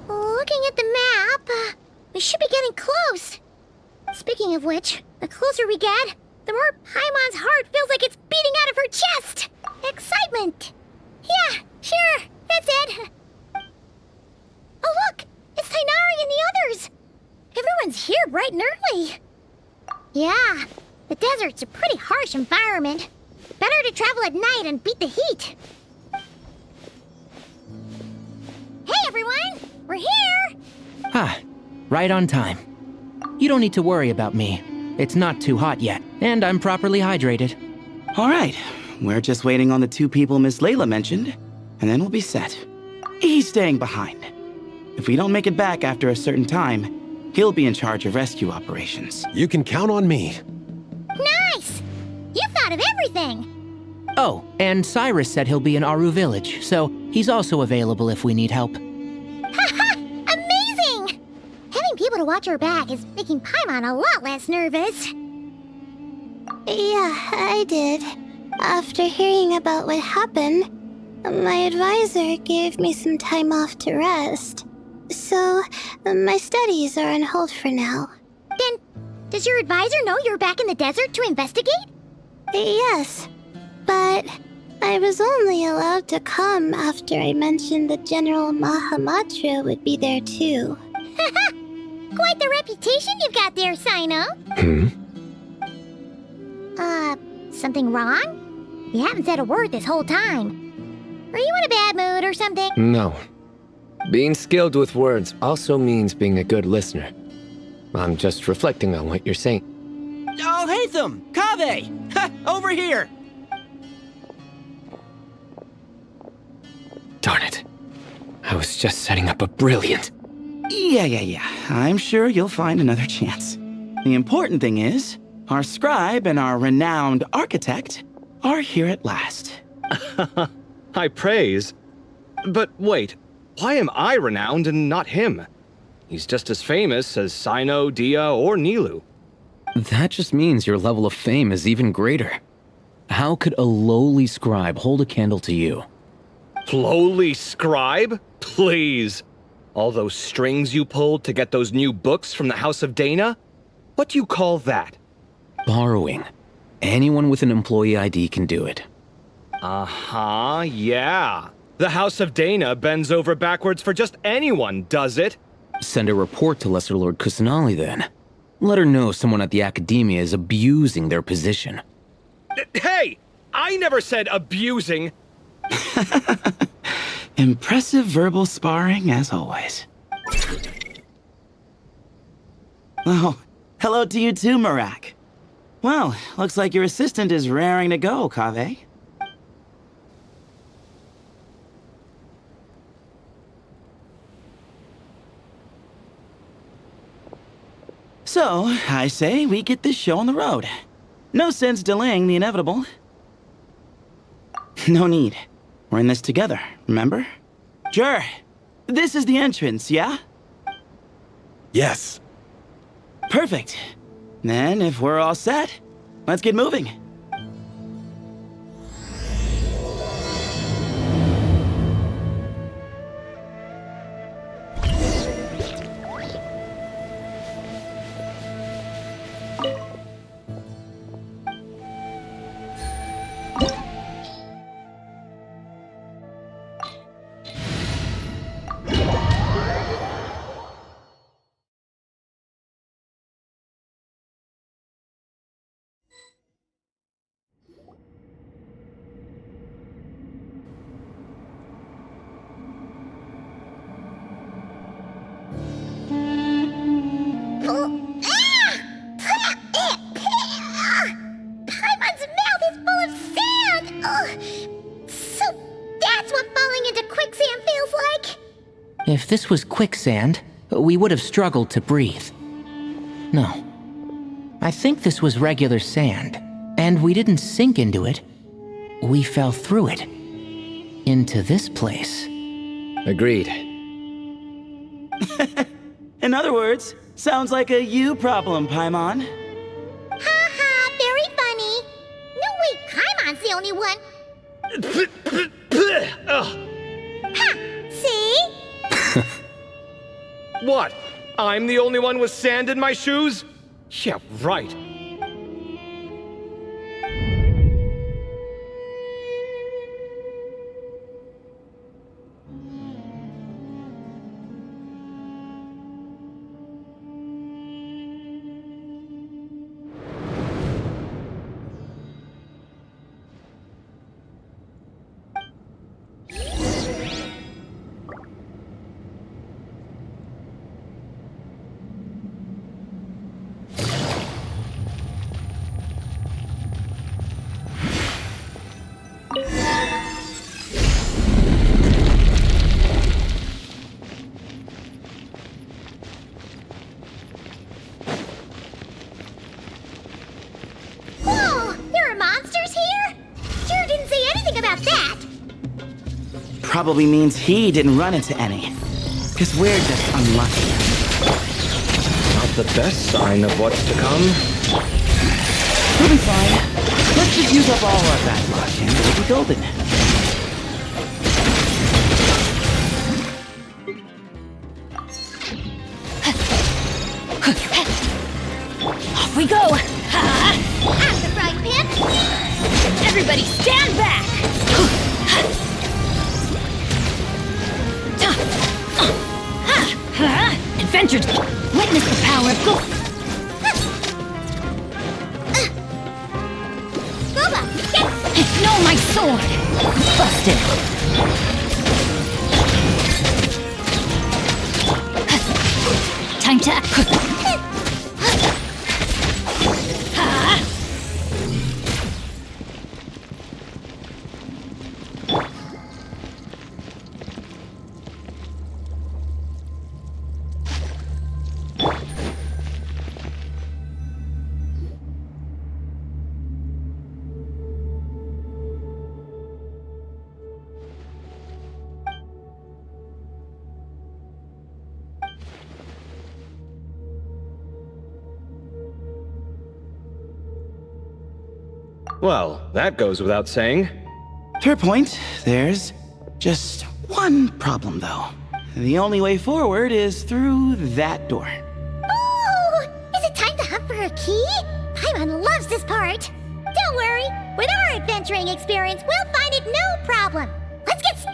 Looking at the map, we should be getting close. Speaking of which, the closer we get, the more Paimon's heart feels like it's beating out of her chest. Excitement. Yeah, sure, that's it. Oh look, it's Tighnari and the others. Everyone's here bright and early. Yeah, the desert's a pretty harsh environment. Better to travel at night and beat the heat. Hey everyone, we're here! Ah, right on time. You don't need to worry about me. It's not too hot yet, and I'm properly hydrated. All right, we're just waiting on the two people Miss Layla mentioned, and then we'll be set. He's staying behind. If we don't make it back after a certain time, he'll be in charge of rescue operations. You can count on me. Nice! You thought of everything! Oh, and Cyrus said he'll be in Aru Village, so he's also available if we need help. Haha! Amazing! Having people to watch our back is making Paimon a lot less nervous. Yeah, I did. After hearing about what happened, my advisor gave me some time off to rest. So, my studies are on hold for now. Then, does your advisor know you're back in the desert to investigate? Yes, but I was only allowed to come after I mentioned that General Mahamatra would be there too. Quite the reputation you've got there, Sino. Something wrong? You haven't said a word this whole time. Are you in a bad mood or something? No. Being skilled with words also means being a good listener. I'm just reflecting on what you're saying. Oh, Hatham! Kaveh! Ha! Over here! Darn it. I was just setting up a brilliant... Yeah. I'm sure you'll find another chance. The important thing is, our scribe and our renowned architect are here at last. High praise. But wait, why am I renowned and not him? He's just as famous as Sino, Dia, or Nilu. That just means your level of fame is even greater. How could a lowly scribe hold a candle to you? Lowly scribe? Please. All those strings you pulled to get those new books from the House of Dana? What do you call that? Borrowing. Anyone with an employee ID can do it. Uh-huh, yeah. The House of Dana bends over backwards for just anyone, does it? Send a report to Lesser Lord Kusanali then. Let her know someone at the Academia is abusing their position. Hey! I never said abusing! Impressive verbal sparring, as always. Oh, hello to you too, Marak. Well, looks like your assistant is raring to go, Kaveh. So, I say we get this show on the road. No sense delaying the inevitable. No need. We're in this together, remember? Sure. This is the entrance, yeah? Yes. Perfect. Then, if we're all set, let's get moving. Paimon's mouth is full of sand! Ugh. So that's what falling into quicksand feels like? If this was quicksand, we would have struggled to breathe. No. I think this was regular sand, and we didn't sink into it. We fell through it. Into this place. Agreed. In other words, sounds like a you problem, Paimon. Ha ha, very funny. No, wait, Paimon's the only one. Ha! See? What? I'm the only one with sand in my shoes? Yeah, right. Whoa, there are monsters here? Sure didn't say anything about that. Probably means he didn't run into any. Because we're just unlucky. Not the best sign of what's to come. We'll be fine. Let's just use up all our bad luck and we'll be golden. Off we go! Ha! I'm the frying pan. Everybody stand back! Adventures! Witness the power of gold! Boba, get No, my sword! Busted! Time to... Well, that goes without saying. Fair point. There's Just one problem, though. The only way forward is through that door. Ooh! Is it time to hunt for a key? Paimon loves this part. Don't worry. With our adventuring experience, we'll find it no problem. Let's get...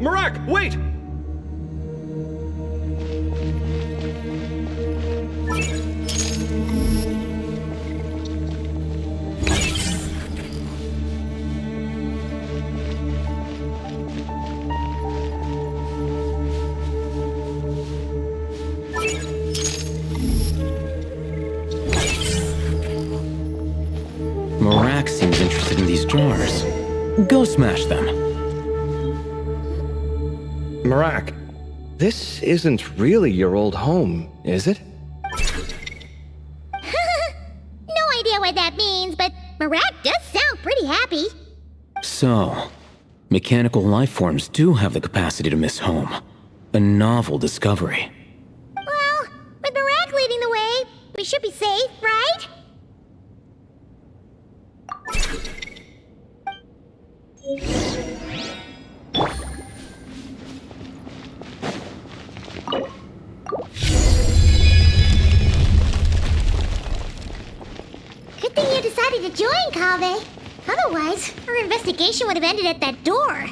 Marak, wait! Marak seems interested in these jars. Go smash them. Marak, this isn't really your old home, is it? No idea what that means, but Marak does sound pretty happy. So, mechanical life forms do have the capacity to miss home. A novel discovery. Well, with Marak leading the way, we should be safe, right? Good thing you decided to join, Kaveh. Otherwise, our investigation would have ended at that door.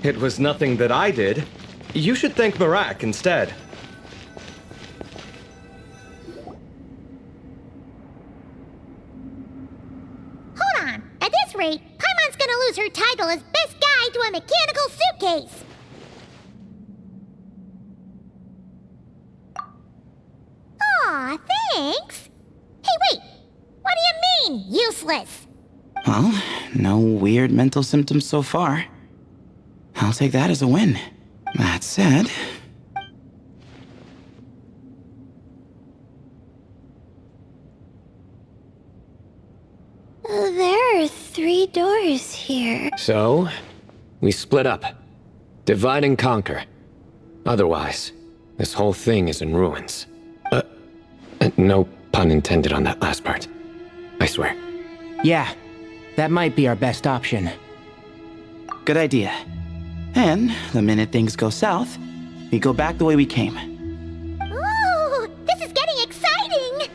It was nothing that I did. You should thank Marak instead. Hold on. At this rate, Paimon's gonna lose her title as best guide to a mechanical suitcase. Aw, thanks. Hey, wait. What do you mean, useless? Well, no weird mental symptoms so far. I'll take that as a win. That said... There are 3 doors here. So, we split up. Divide and conquer. Otherwise, this whole thing is in ruins. No pun intended on that last part. I swear. Yeah, that might be our best option. Good idea. And the minute things go south, we go back the way we came. Ooh, this is getting exciting!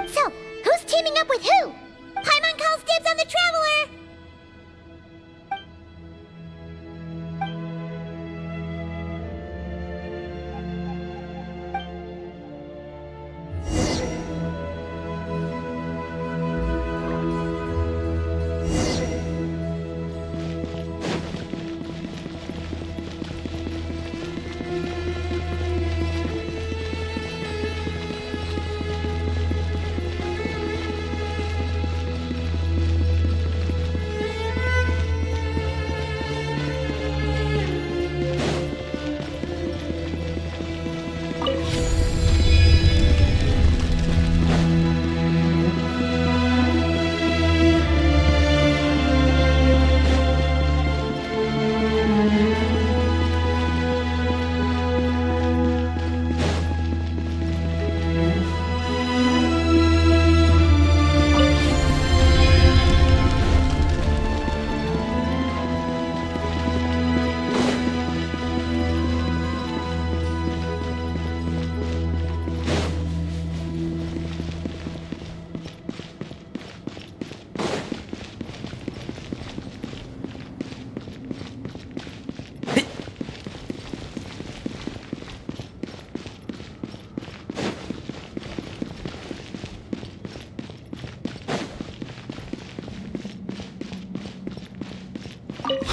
So, who's teaming up with who? Paimon calls dibs on the Traveler!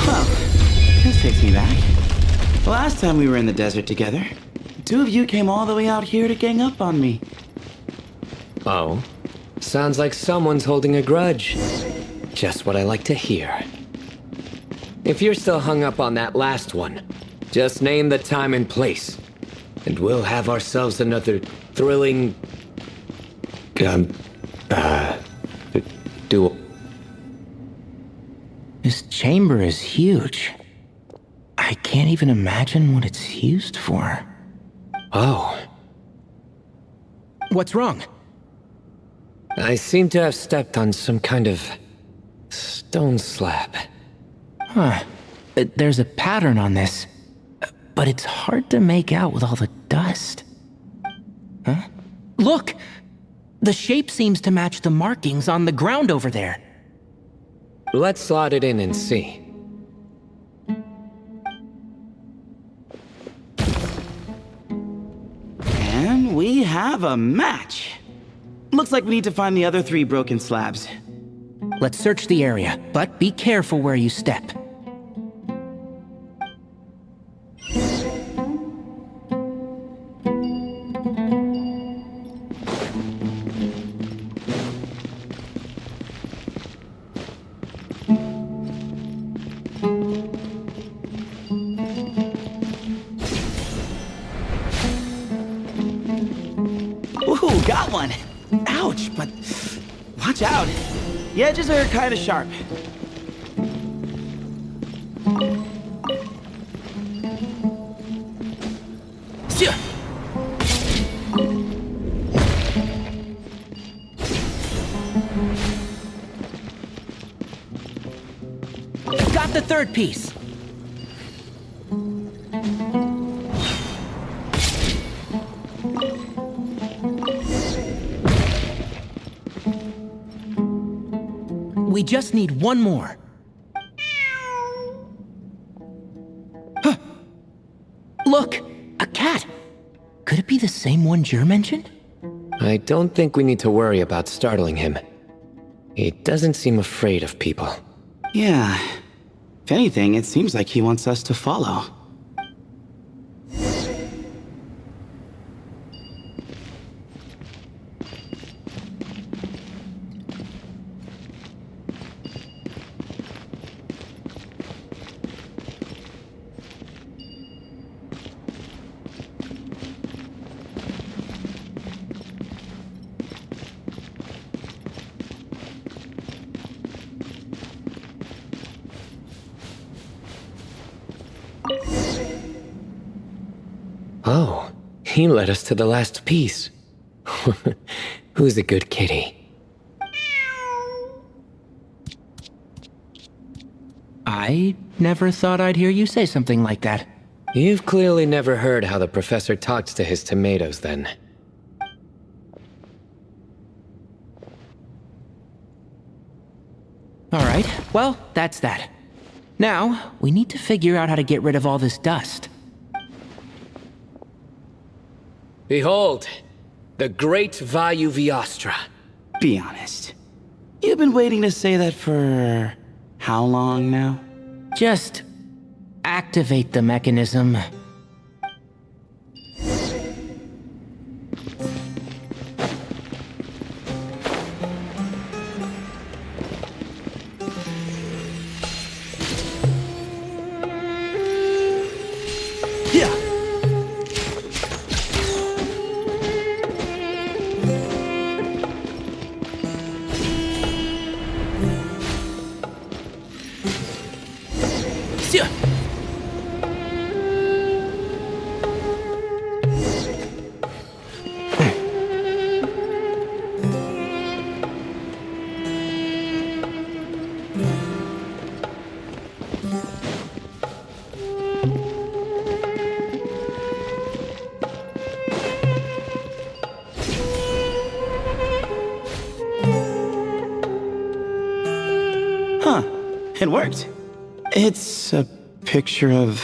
Well, this takes me back. The last time we were in the desert together, the 2 of you came all the way out here to gang up on me. Oh? Sounds like someone's holding a grudge. Just what I like to hear. If you're still hung up on that last one, just name the time and place, and we'll have ourselves another thrilling... duel. This chamber is huge. I can't even imagine what it's used for. Oh. What's wrong? I seem to have stepped on some kind of stone slab. Huh. There's a pattern on this, but it's hard to make out with all the dust. Huh? Look! The shape seems to match the markings on the ground over there. Let's slot it in and see. And we have a match. Looks like we need to find the other 3 broken slabs. Let's search the area, but be careful where you step. Ooh, got one! Ouch, but watch out. The edges are kind of sharp. Got the 3rd piece. We just need one more. Huh. Look! A cat! Could it be the same one Jer mentioned? I don't think we need to worry about startling him. He doesn't seem afraid of people. Yeah. If anything, it seems like he wants us to follow. Oh, he led us to the last piece. Who's a good kitty? I never thought I'd hear you say something like that. You've clearly never heard how the professor talks to his tomatoes, then. Alright, well, that's that. Now, we need to figure out how to get rid of all this dust. Behold, the great Vayu Viastra. Be honest. You've been waiting to say that for how long now? Just activate the mechanism. Yeah. Huh. It worked. It's a picture of...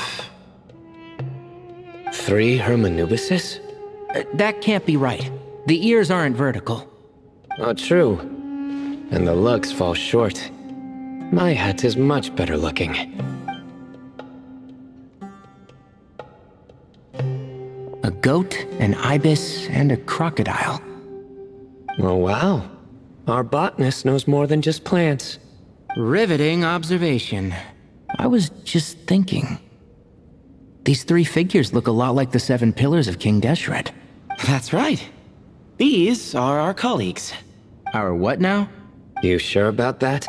3 Hermanubises? That can't be right. The ears aren't vertical. Oh, true. And the looks fall short. My hat is much better looking. A goat, an ibis, and a crocodile. Oh, wow. Our botanist knows more than just plants. Riveting observation. I was just thinking. These 3 figures look a lot like the 7 pillars of King Deshret. That's right. These are our colleagues. Our what now? You sure about that?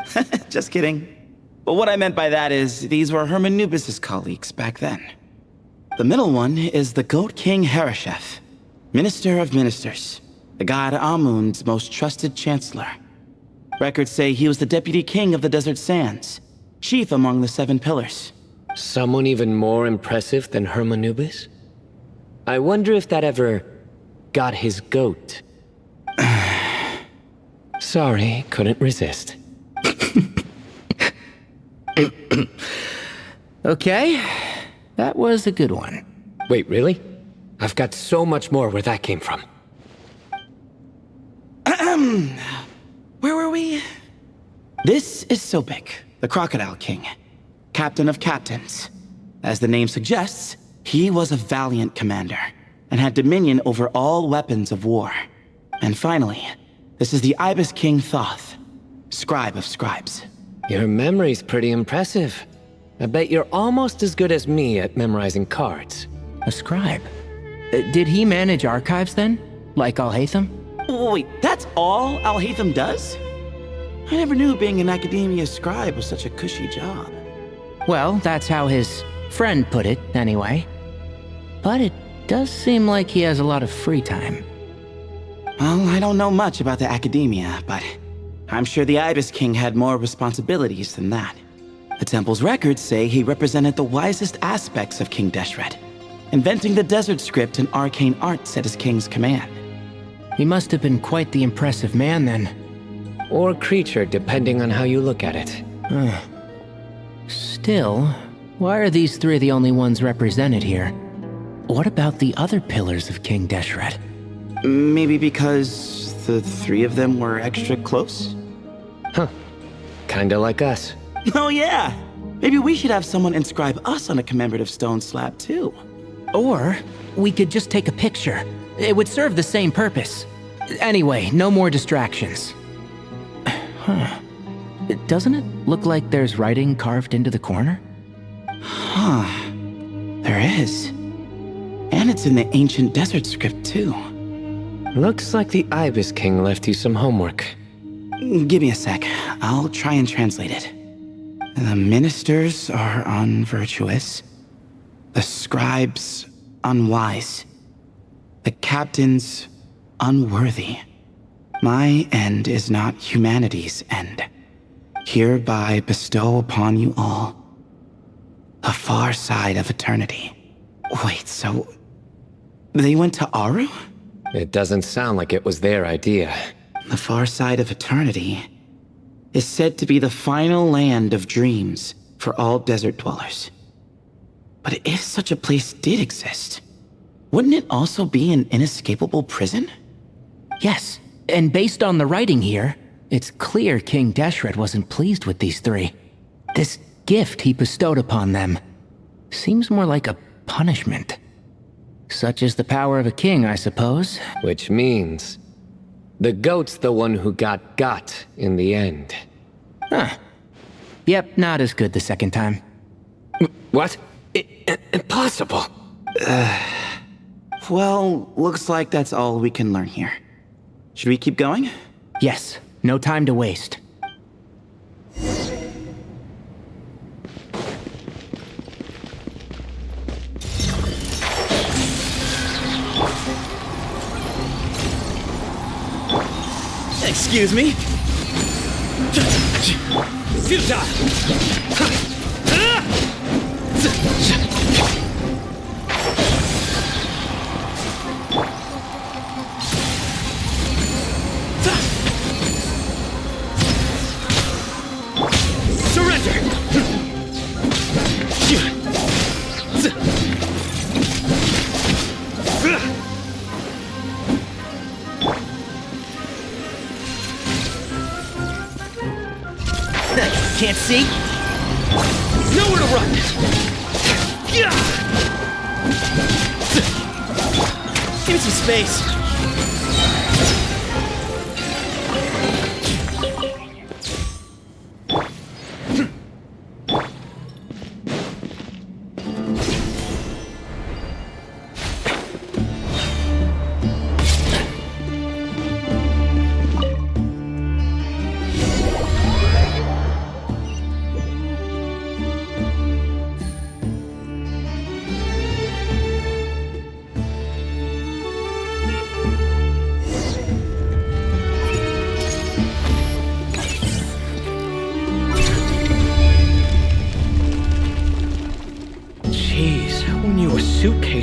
Just kidding. But what I meant by that is, these were Hermanubis' colleagues back then. The middle one is the Goat King Hereshef, Minister of Ministers. the god Amun's most trusted chancellor. Records say he was the deputy king of the desert sands, chief among the 7 pillars. Someone even more impressive than Hermanubis? I wonder if that ever got his goat. Sorry, couldn't resist. Okay, that was a good one. Wait, really? I've got so much more where that came from. Where were we? This is Sobek, the Crocodile King, captain of captains. As the name suggests, he was a valiant commander and had dominion over all weapons of war. And finally, this is the Ibis King Thoth, scribe of scribes. Your memory's pretty impressive. I bet you're almost as good as me at memorizing cards. A scribe? Did he manage archives then? Like Alhaitham? Wait, that's all Alhaitham does? I never knew being an academia scribe was such a cushy job. Well, that's how his friend put it, anyway. But it does seem like he has a lot of free time. Well, I don't know much about the academia, but I'm sure the Ibis King had more responsibilities than that. The temple's records say he represented the wisest aspects of King Deshret, inventing the desert script and arcane arts at his king's command. He must have been quite the impressive man then. Or creature, depending on how you look at it. Still, why are these 3 the only ones represented here? What about the other pillars of King Deshret? Maybe because the 3 of them were extra close? Huh. Kinda like us. Oh yeah! Maybe we should have someone inscribe us on a commemorative stone slab too. Or we could just take a picture. It would serve the same purpose. Anyway, no more distractions. Huh. Doesn't it look like there's writing carved into the corner? Huh. There is. And it's in the ancient desert script too. Looks like the Ibis King left you some homework. Give me a sec. I'll try and translate it. The ministers are unvirtuous. The scribes unwise. The captains unworthy. My end is not humanity's end. Hereby bestow upon you all a far side of eternity. Wait, so they went to Aru? It doesn't sound like it was their idea. The far side of eternity is said to be the final land of dreams for all desert dwellers. But if such a place did exist, wouldn't it also be an inescapable prison? Yes, and based on the writing here, it's clear King Deshret wasn't pleased with these 3. This gift he bestowed upon them seems more like a punishment. Such is the power of a king, I suppose. Which means the goat's the one who got in the end. Huh. Yep, not as good the second time. What? Impossible. Well, looks like that's all we can learn here. Should we keep going? Yes, no time to waste. Excuse me? Can't see? Nowhere to run! Give me some space.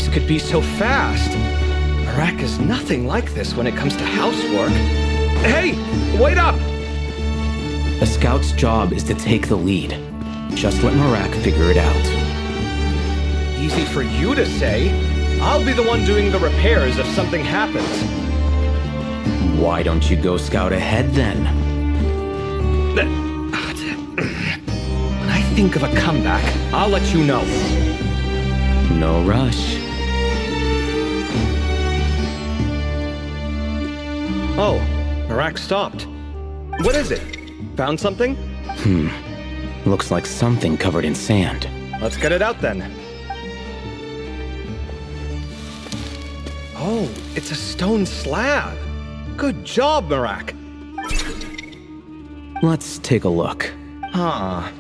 device could be so fast. Marak is nothing like this when it comes to housework. Hey, wait up! A scout's job is to take the lead. Just let Marak figure it out. Easy for you to say. I'll be the one doing the repairs if something happens. Why don't you go scout ahead then? When I think of a comeback, I'll let you know. No rush. Oh, Marak stopped. What is it? Found something? Looks like something covered in sand. Let's get it out then. Oh, it's a stone slab. Good job, Marak. Let's take a look. Huh.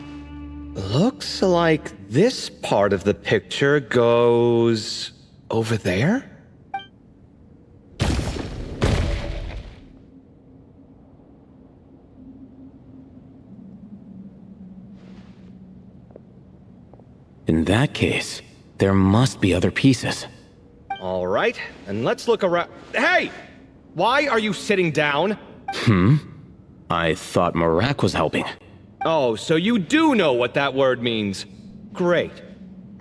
Looks like this part of the picture goes over there? In that case, there must be other pieces. All right, and let's look around. Hey! Why are you sitting down? I thought Marak was helping. Oh, so you do know what that word means. Great.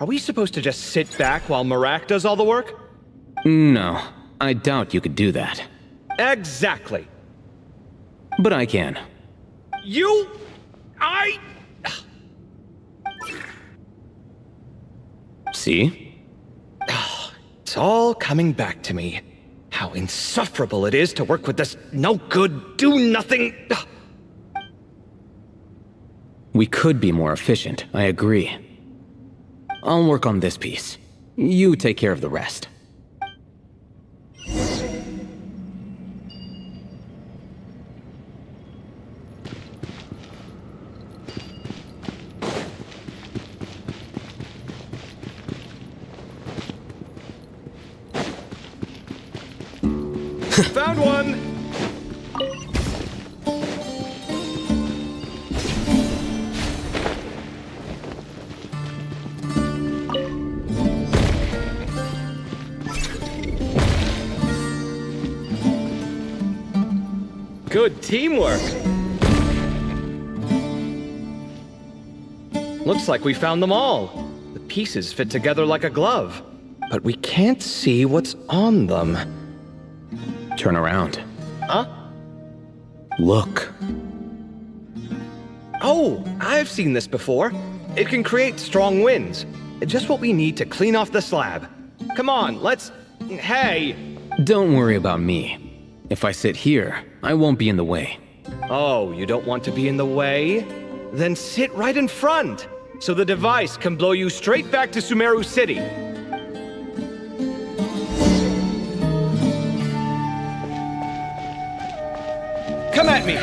Are we supposed to just sit back while Marak does all the work? No, I doubt you could do that. Exactly. But I can. See? It's all coming back to me. How insufferable it is to work with this no-good, do-nothing... We could be more efficient, I agree. I'll work on this piece. You take care of the rest. Found one! Good teamwork! Looks like we found them all. The pieces fit together like a glove. But we can't see what's on them. Turn around. Huh? Look. Oh, I've seen this before. It can create strong winds. Just what we need to clean off the slab. Come on, let's... Hey! Don't worry about me. If I sit here, I won't be in the way. Oh, you don't want to be in the way? Then sit right in front, so the device can blow you straight back to Sumeru City. Come at me!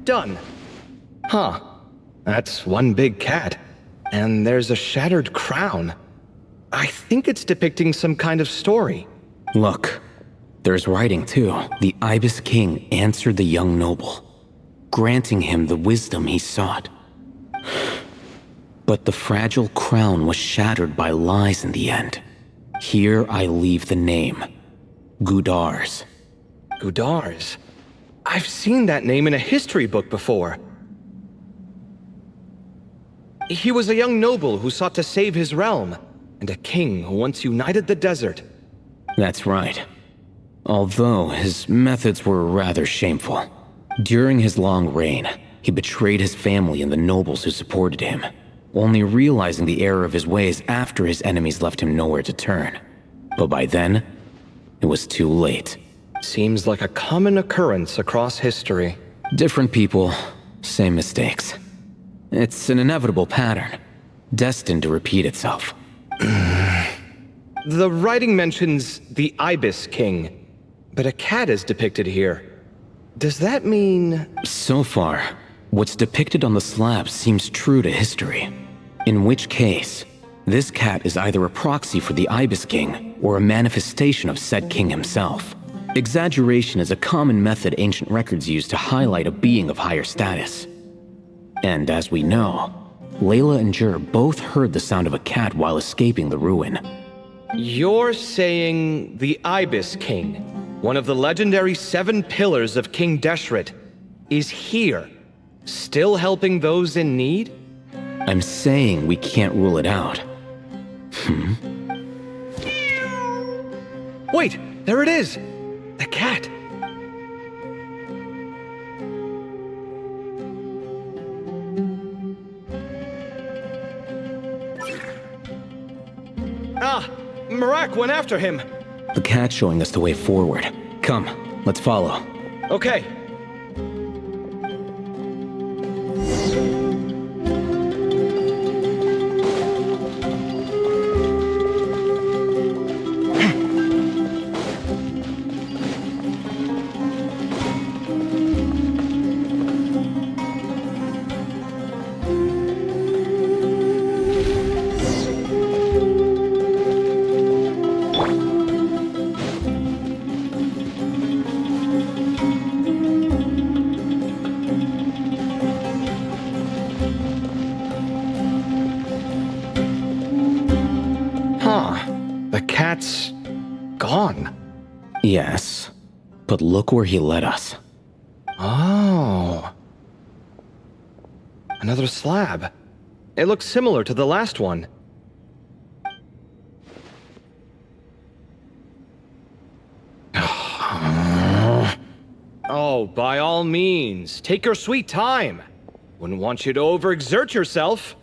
Done. Huh. That's one big cat. And there's a shattered crown. I think it's depicting some kind of story. Look. There's writing too. The Ibis King answered the young noble, granting him the wisdom he sought. But the fragile crown was shattered by lies in the end. Here I leave the name. Gudars. Gudars? I've seen that name in a history book before. He was a young noble who sought to save his realm, and a king who once united the desert. That's right. Although his methods were rather shameful. During his long reign, he betrayed his family and the nobles who supported him, only realizing the error of his ways after his enemies left him nowhere to turn. But by then, it was too late. Seems like a common occurrence across history. Different people, same mistakes. It's an inevitable pattern. destined to repeat itself. The writing mentions the Ibis King, but a cat is depicted here. Does that mean... So far, what's depicted on the slab seems true to history. In which case, this cat is either a proxy for the Ibis King or a manifestation of said king himself. Exaggeration is a common method ancient records use to highlight a being of higher status. And as we know, Layla and Jur both heard the sound of a cat while escaping the ruin. You're saying the Ibis King, one of the legendary 7 pillars of King Deshret, is here, still helping those in need? I'm saying we can't rule it out. Wait, there it is! The cat! Ah! Marak went after him! The cat's showing us the way forward. Come, let's follow. Okay. The cat's gone. Yes, but look where he led us. Oh. Another slab. It looks similar to the last one. Oh, by all means, take your sweet time. Wouldn't want you to overexert yourself.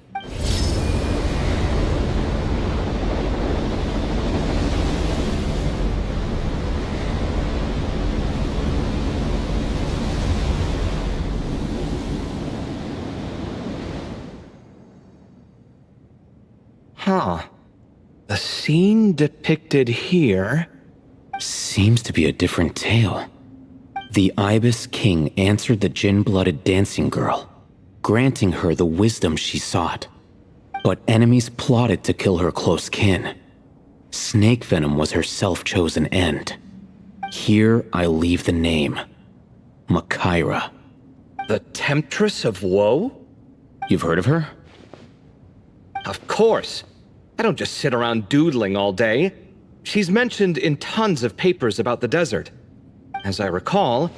Huh. The scene depicted here... Seems to be a different tale. The Ibis King answered the Jinn-blooded dancing girl, granting her the wisdom she sought. But enemies plotted to kill her close kin. Snake venom was her self-chosen end. Here I leave the name. Makaira. The Temptress of Woe? You've heard of her? Of course. I don't just sit around doodling all day. She's mentioned in tons of papers about the desert. As I recall,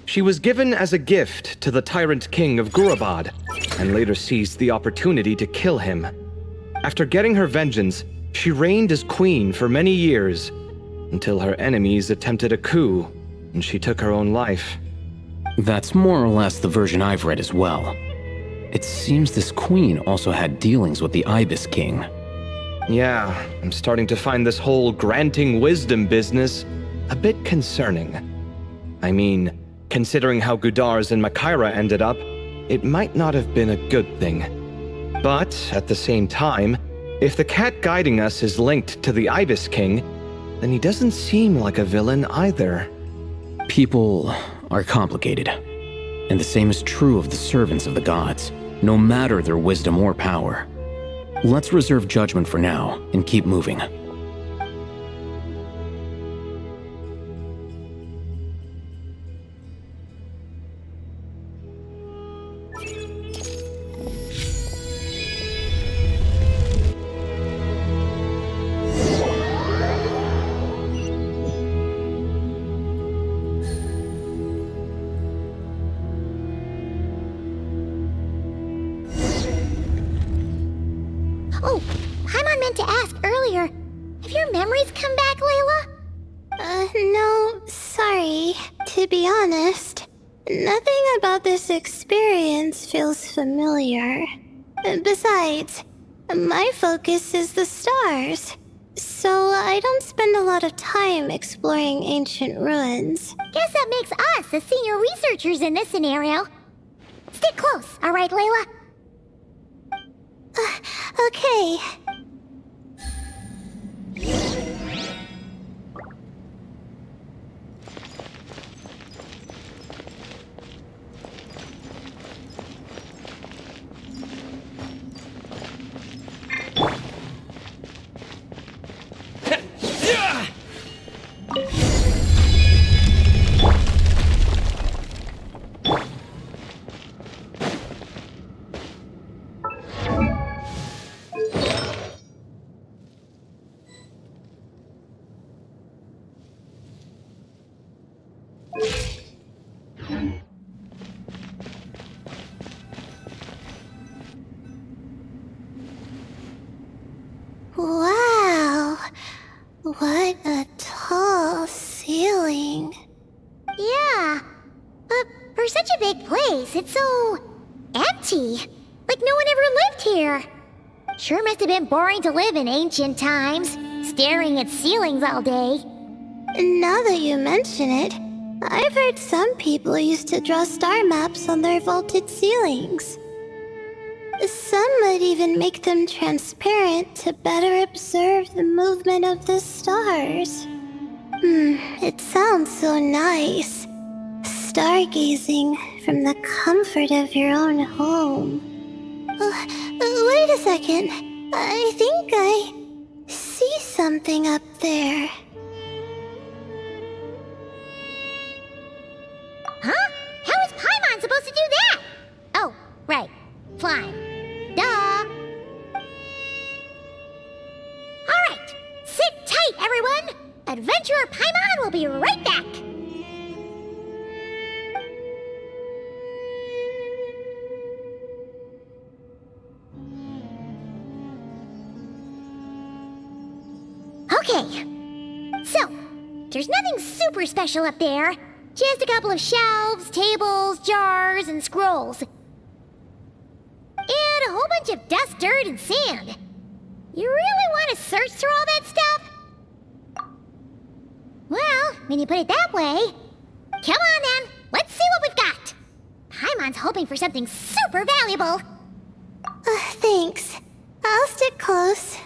she was given as a gift to the tyrant king of Gurabad, and later seized the opportunity to kill him. After getting her vengeance, she reigned as queen for many years, until her enemies attempted a coup, and she took her own life. That's more or less the version I've read as well. It seems this queen also had dealings with the Ibis King. Yeah, I'm starting to find this whole granting wisdom business a bit concerning. I mean, considering how Gudars and Makaira ended up, it might not have been a good thing. But, at the same time, if the cat guiding us is linked to the Ibis King, then he doesn't seem like a villain either. People are complicated. And the same is true of the servants of the gods, no matter their wisdom or power. Let's reserve judgment for now and keep moving. Oh, Paimon meant to ask earlier. Have your memories come back, Layla? No, sorry. To be honest, nothing about this experience feels familiar. Besides, my focus is the stars, so I don't spend a lot of time exploring ancient ruins. Guess that makes us the senior researchers in this scenario. Stick close, all right, Layla? Okay. Wow, what a tall ceiling. Yeah, but for such a big place, it's so empty. Like no one ever lived here. Sure must have been boring to live in ancient times, staring at ceilings all day. Now that you mention it, I've heard some people used to draw star maps on their vaulted ceilings. Some might even make them transparent to better observe the movement of the stars. It sounds so nice. Stargazing from the comfort of your own home. Wait a second. I think I see something up there. Huh? How is Paimon supposed to do that? Oh, right. Flying. Duh. Alright. Sit tight, everyone. Adventurer Paimon will be right back. Okay. So, there's nothing super special up there. Just a couple of shelves, tables, jars, and scrolls. And a whole bunch of dust, dirt, and sand. You really want to search through all that stuff? Well, when you put it that way... Come on then, let's see what we've got. Paimon's hoping for something super valuable. Thanks. I'll stick close.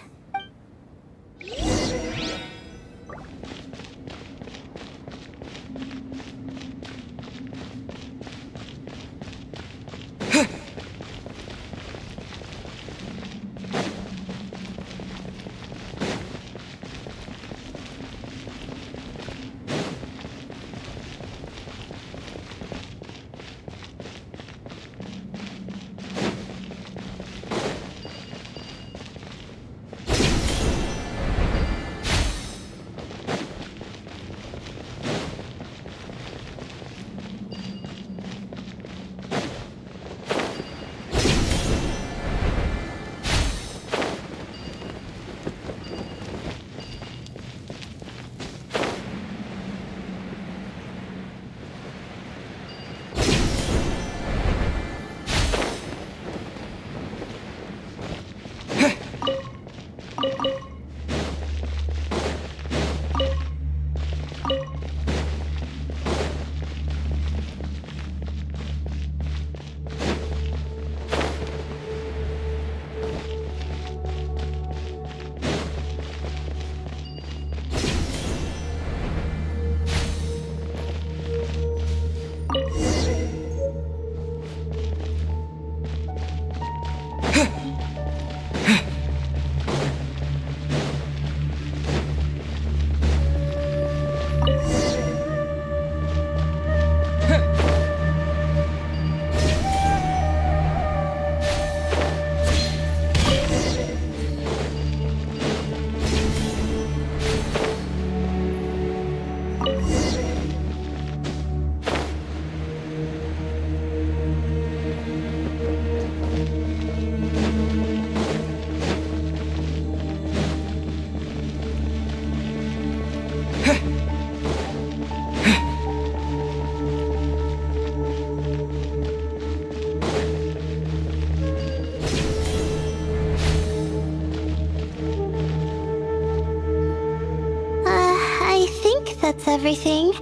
That's everything.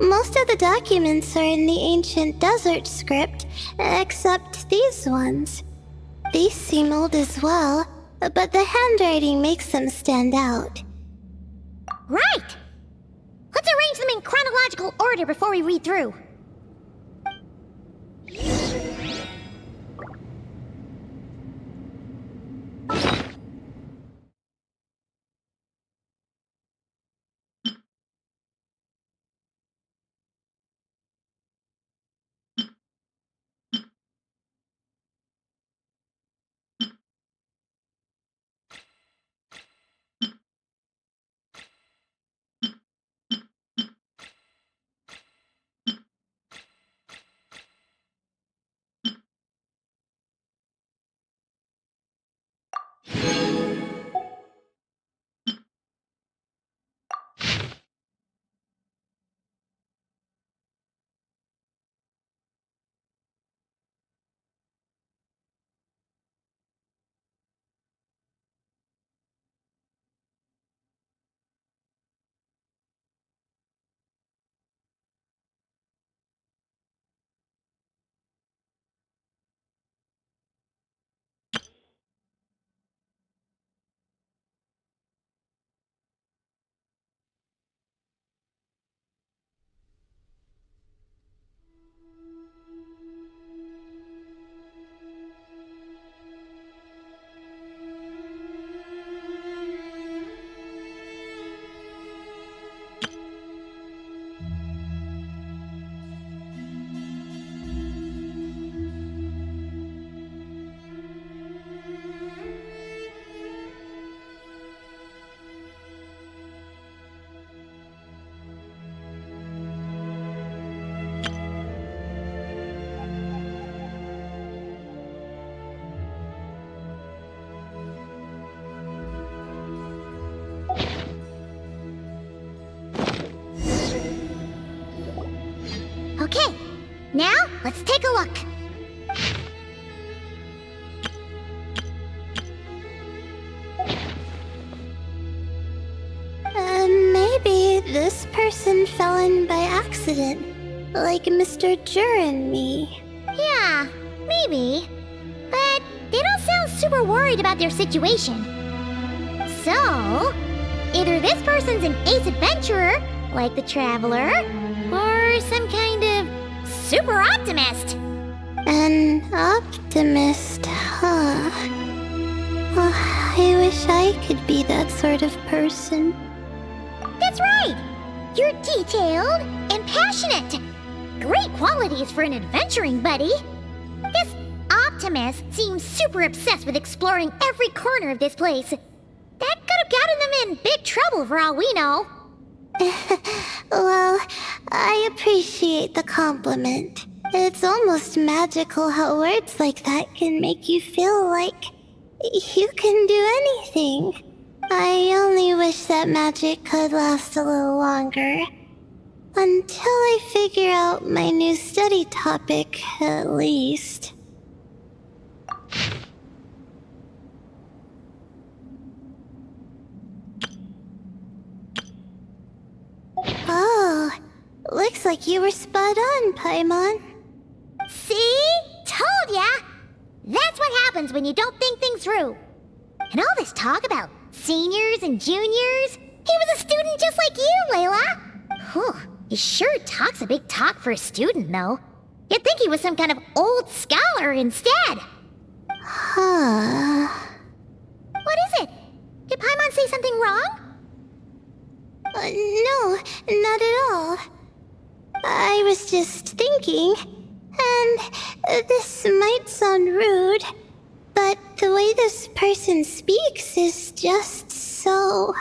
Most of the documents are in the ancient desert script, except these ones. These seem old as well, but the handwriting makes them stand out. Right! Let's arrange them in chronological order before we read through. Okay, now let's take a look. Maybe this person fell in by accident, like Mr. Jur and me. Yeah, maybe. But they don't sound super worried about their situation. So, either this person's an ace adventurer, like the Traveler, or some kind of super optimist. An optimist, huh? Oh, I wish I could be that sort of person. That's right! You're detailed and passionate. Great qualities for an adventuring buddy. This optimist seems super obsessed with exploring every corner of this place. That could have gotten them in big trouble for all we know. Well, I appreciate the compliment. It's almost magical how words like that can make you feel like you can do anything. I only wish that magic could last a little longer. Until I figure out my new study topic, at least. Oh, looks like you were spot on, Paimon. See? Told ya! That's what happens when you don't think things through. And all this talk about seniors and juniors? He was a student just like you, Layla! Whew, he sure talks a big talk for a student, though. You'd think he was some kind of old scholar instead. Huh. What is it? Did Paimon say something wrong? No, not at all. I was just thinking, and this might sound rude, but the way this person speaks is just so...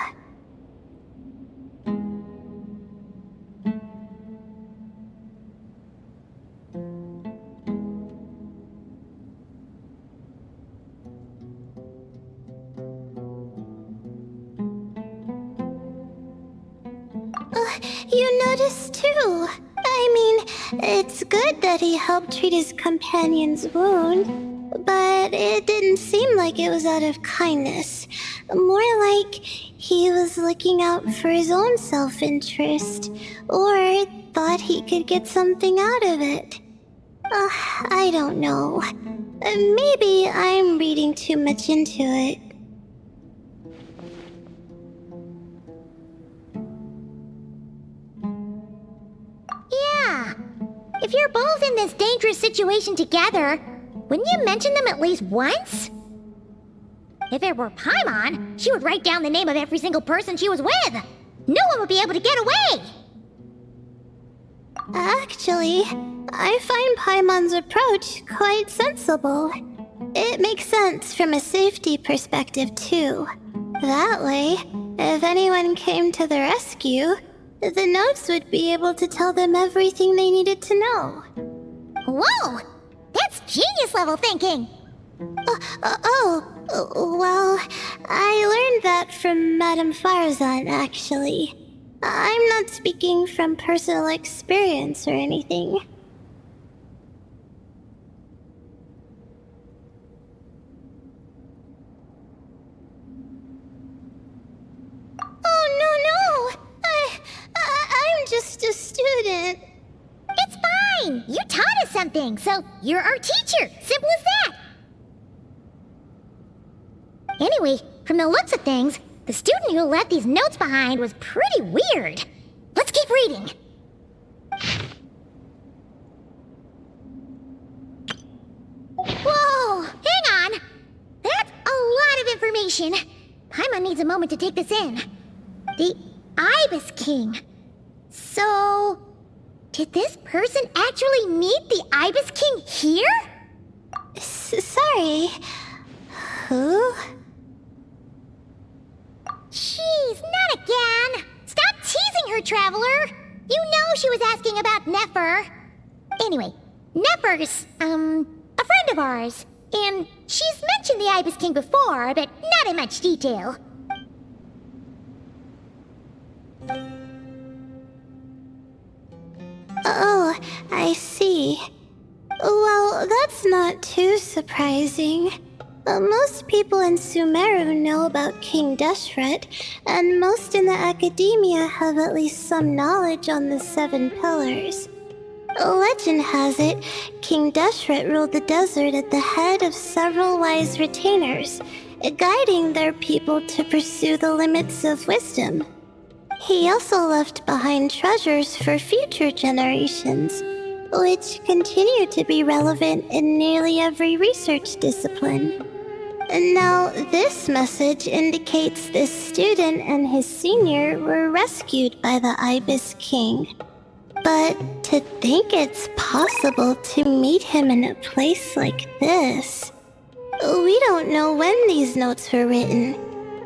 You noticed too. I mean, it's good that he helped treat his companion's wound, but it didn't seem like it was out of kindness. More like he was looking out for his own self-interest, or thought he could get something out of it. I don't know. Maybe I'm reading too much into it. dangerous situation together, wouldn't you mention them at least once? If it were Paimon, she would write down the name of every single person she was with. No one would be able to get away. Actually, I find Paimon's approach quite sensible. It makes sense from a safety perspective, too. That way, if anyone came to the rescue, the notes would be able to tell them everything they needed to know. Whoa! That's genius-level thinking! Well, I learned that from Madame Farazan, actually. I'm not speaking from personal experience or anything. Oh, no! I'm just a student. It's fine! You taught us something, so you're our teacher! Simple as that! Anyway, from the looks of things, the student who left these notes behind was pretty weird. Let's keep reading. Whoa! Hang on! That's a lot of information. Paimon needs a moment to take this in. The Ibis King. So, did this person actually meet the Ibis King here? Sorry. Who? Jeez, not again! Stop teasing her, Traveler! You know she was asking about Nefer. Anyway, Nefer's, a friend of ours. And she's mentioned the Ibis King before, but not in much detail. Oh, I see. Well, that's not too surprising. Most people in Sumeru know about King Deshret, and most in the academia have at least some knowledge on the Seven Pillars. Legend has it, King Deshret ruled the desert at the head of several wise retainers, guiding their people to pursue the limits of wisdom. He also left behind treasures for future generations, which continue to be relevant in nearly every research discipline. Now, this message indicates this student and his senior were rescued by the Ibis King. But to think it's possible to meet him in a place like this... We don't know when these notes were written,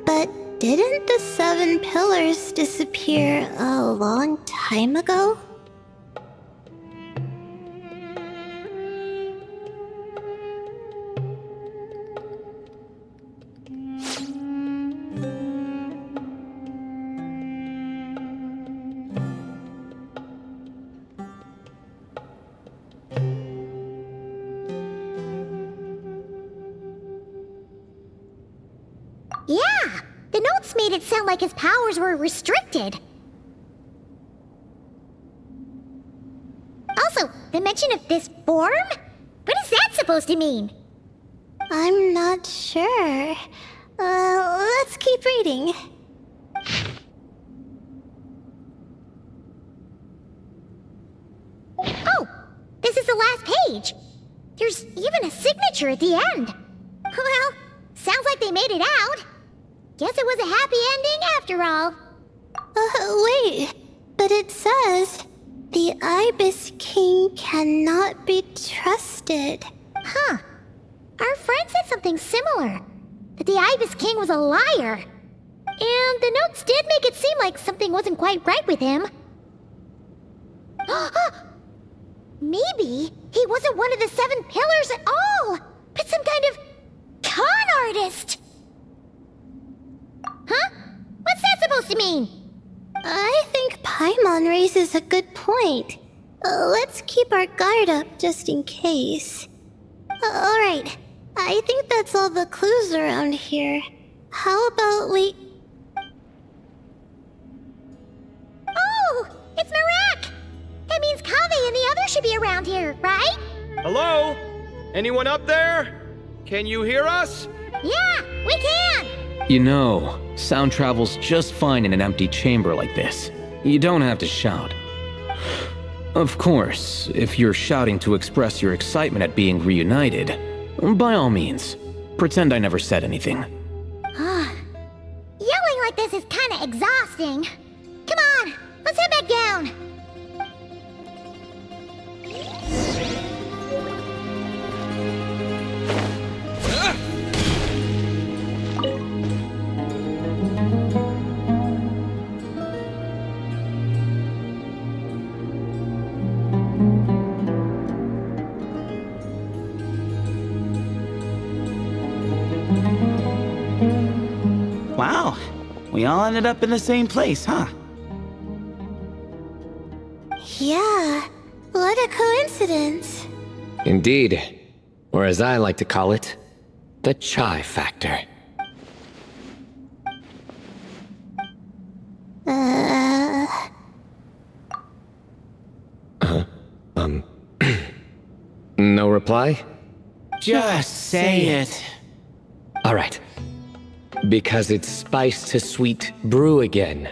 but didn't the Seven Pillars disappear a long time ago? Yeah, the notes made it sound like his powers were restricted. Also, the mention of this form? What is that supposed to mean? I'm not sure. Let's keep reading. Oh, this is the last page. There's even a signature at the end. Well, sounds like they made it out. Guess it was a happy ending after all. Wait, but it says, the Ibis King cannot be trusted. Huh. Our friend said something similar. That the Ibis King was a liar. And the notes did make it seem like something wasn't quite right with him. Maybe he wasn't one of the Seven Pillars at all, but some kind of con artist. Huh? What's that supposed to mean? I think Paimon raises a good point. Let's keep our guard up just in case. Alright, I think that's all the clues around here. How about we... Oh, it's Marak! That means Kaveh and the others should be around here, right? Hello? Anyone up there? Can you hear us? Yeah, we can! You know, sound travels just fine in an empty chamber like this. You don't have to shout. Of course, if you're shouting to express your excitement at being reunited, by all means, pretend I never said anything. Yelling like this is kinda exhausting. Come on, let's head back down. Wow, we all ended up in the same place, huh? Yeah, what a coincidence. Indeed. Or as I like to call it, the chai factor. No reply? Just say it. All right. Because it's spice to sweet brew again.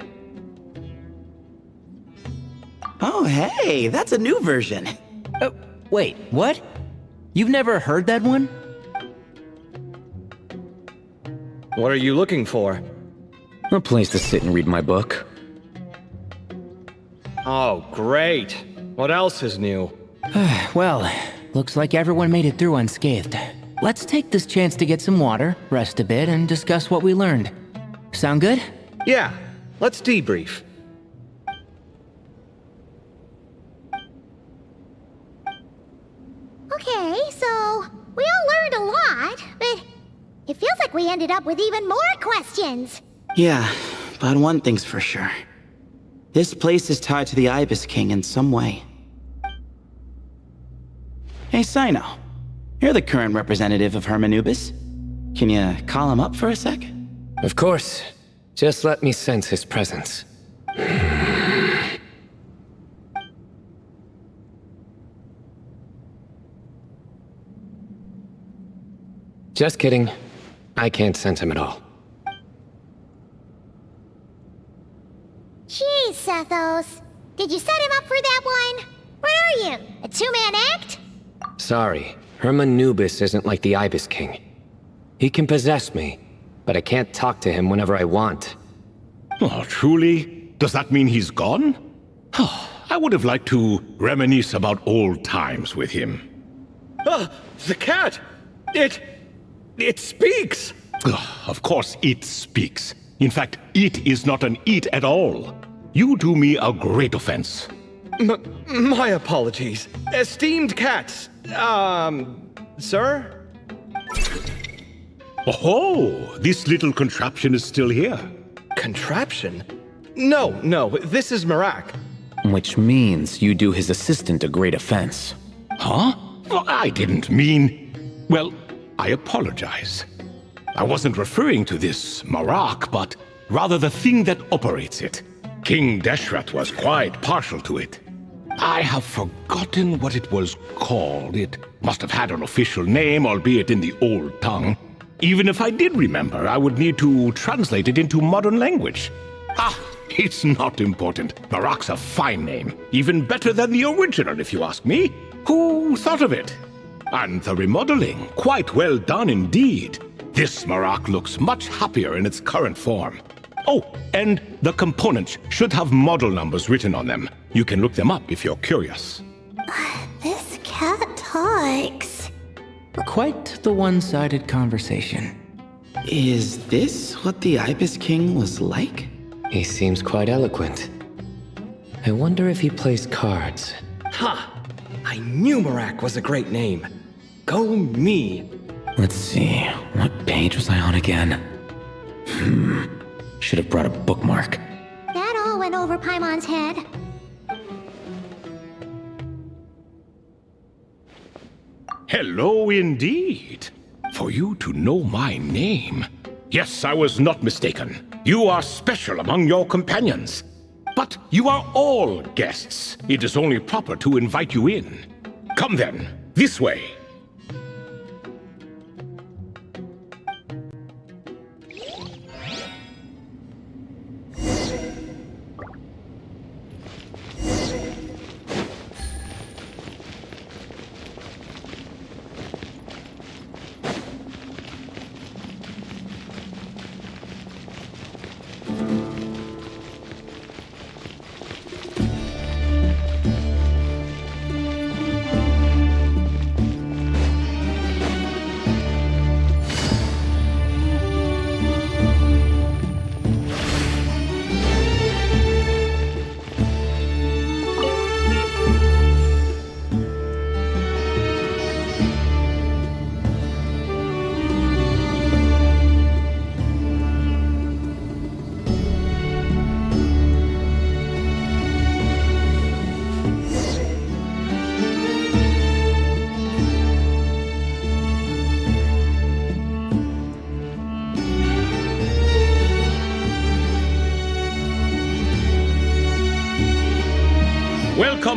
Oh, hey, that's a new version. Wait, what? You've never heard that one? What are you looking for? A place to sit and read my book. Oh, great. What else is new? Well, looks like everyone made it through unscathed. Let's take this chance to get some water, rest a bit, and discuss what we learned. Sound good? Yeah, let's debrief. Okay, so we all learned a lot, but it feels like we ended up with even more questions. Yeah, but one thing's for sure. This place is tied to the Ibis King in some way. Hey, Sino. You're the current representative of Hermanubis. Can you call him up for a sec? Of course. Just let me sense his presence. Just kidding. I can't sense him at all. Jeez, Sethos. Did you set him up for that one? What are you, a two-man act? Sorry, Hermanubis isn't like the Ibis King. He can possess me, but I can't talk to him whenever I want. Oh, truly? Does that mean he's gone? Oh, I would have liked to reminisce about old times with him. Ah, the cat! It speaks! Of course it speaks. In fact, it is not an it at all. You do me a great offense. My apologies. Esteemed cats. Sir? Oh, this little contraption is still here. Contraption? No, this is Marak. Which means you do his assistant a great offense. Huh? Well, I didn't mean... Well, I apologize. I wasn't referring to this Marak, but rather the thing that operates it. King Deshret was quite partial to it. I have forgotten what it was called. It must have had an official name, albeit in the old tongue. Even if I did remember, I would need to translate it into modern language. Ah, it's not important. Marak's a fine name. Even better than the original, if you ask me. Who thought of it? And the remodeling, quite well done indeed. This Marak looks much happier in its current form. Oh, and the components should have model numbers written on them. You can look them up if you're curious. This cat talks. Quite the one-sided conversation. Is this what the Ibis King was like? He seems quite eloquent. I wonder if he plays cards. Ha! I knew Marak was a great name. Go me. Let's see, what page was I on again? Should have brought a bookmark. That all went over Paimon's head. Hello indeed. For you to know my name. Yes, I was not mistaken. You are special among your companions. But you are all guests. It is only proper to invite you in. Come then, this way.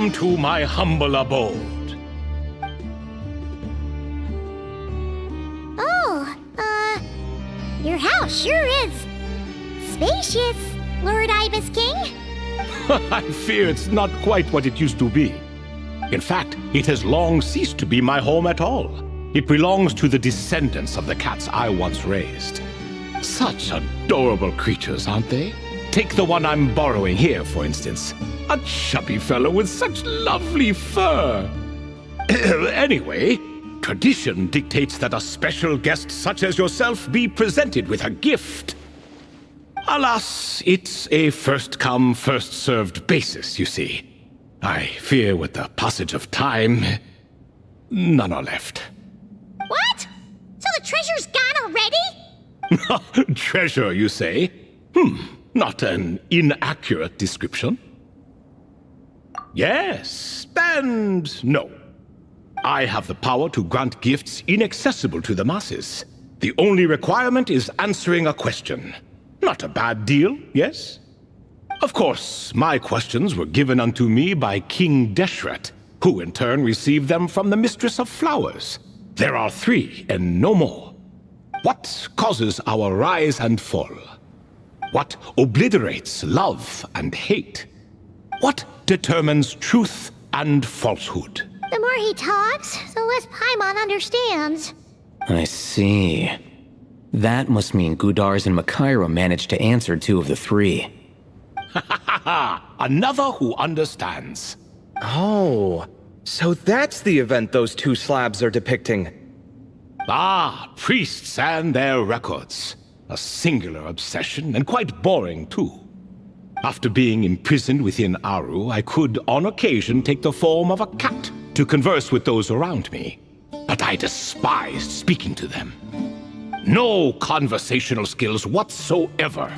Welcome to my humble abode. Oh, your house sure is spacious, Lord Ibis King. I fear it's not quite what it used to be. In fact, it has long ceased to be my home at all. It belongs to the descendants of the cats I once raised. Such adorable creatures, aren't they? Take the one I'm borrowing here, for instance. A chubby fellow with such lovely fur. Anyway, tradition dictates that a special guest such as yourself be presented with a gift. Alas, it's a first-come, first-served basis, you see. I fear with the passage of time, none are left. What? So the treasure's gone already? Treasure, you say? Not an inaccurate description. Yes, and no. I have the power to grant gifts inaccessible to the masses. The only requirement is answering a question. Not a bad deal, yes? Of course, my questions were given unto me by King Deshret, who in turn received them from the Mistress of Flowers. There are 3, and no more. What causes our rise and fall? What obliterates love and hate? What determines truth and falsehood? The more he talks, the less Paimon understands. I see. That must mean Gudars and Makaira managed to answer 2 of the 3. Another who understands. Oh, so that's the event those 2 slabs are depicting. Ah, priests and their records. A singular obsession, and quite boring too. After being imprisoned within Aru, I could, on occasion, take the form of a cat to converse with those around me. But I despised speaking to them. No conversational skills whatsoever.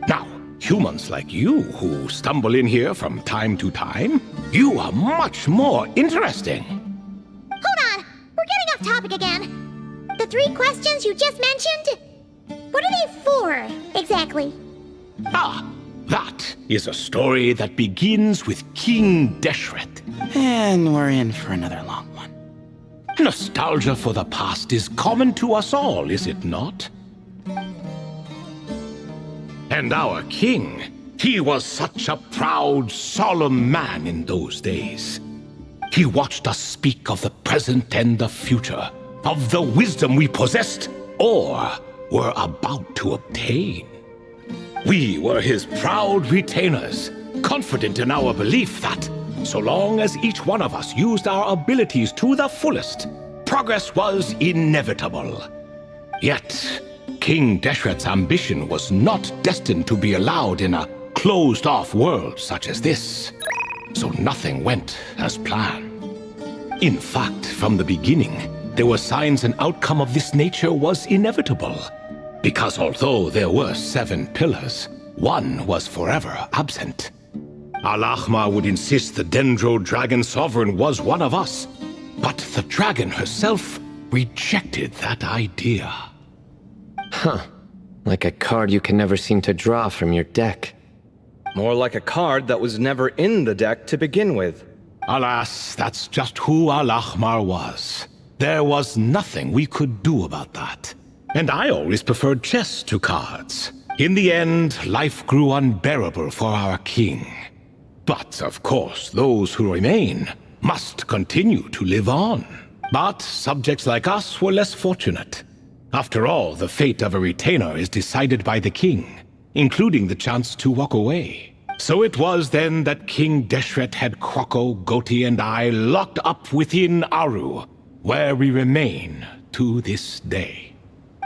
Now, humans like you who stumble in here from time to time, you are much more interesting. Hold on, we're getting off topic again. The 3 questions you just mentioned? What are they for, exactly? Ah, that is a story that begins with King Deshret. And we're in for another long one. Nostalgia for the past is common to us all, is it not? And our king, he was such a proud, solemn man in those days. He watched us speak of the present and the future, of the wisdom we possessed or were about to obtain. We were his proud retainers, confident in our belief that, so long as each one of us used our abilities to the fullest, progress was inevitable. Yet, King Deshret's ambition was not destined to be allowed in a closed-off world such as this. So nothing went as planned. In fact, from the beginning, there were signs an outcome of this nature was inevitable. Because although there were 7 pillars, one was forever absent. Al-Ahmar would insist the Dendro Dragon Sovereign was one of us, but the dragon herself rejected that idea. Huh. Like a card you can never seem to draw from your deck. More like a card that was never in the deck to begin with. Alas, that's just who Al-Ahmar was. There was nothing we could do about that. And I always preferred chess to cards. In the end, life grew unbearable for our king. But, of course, those who remain must continue to live on. But subjects like us were less fortunate. After all, the fate of a retainer is decided by the king, including the chance to walk away. So it was then that King Deshret had Kroko, Goti, and I locked up within Aru, where we remain to this day.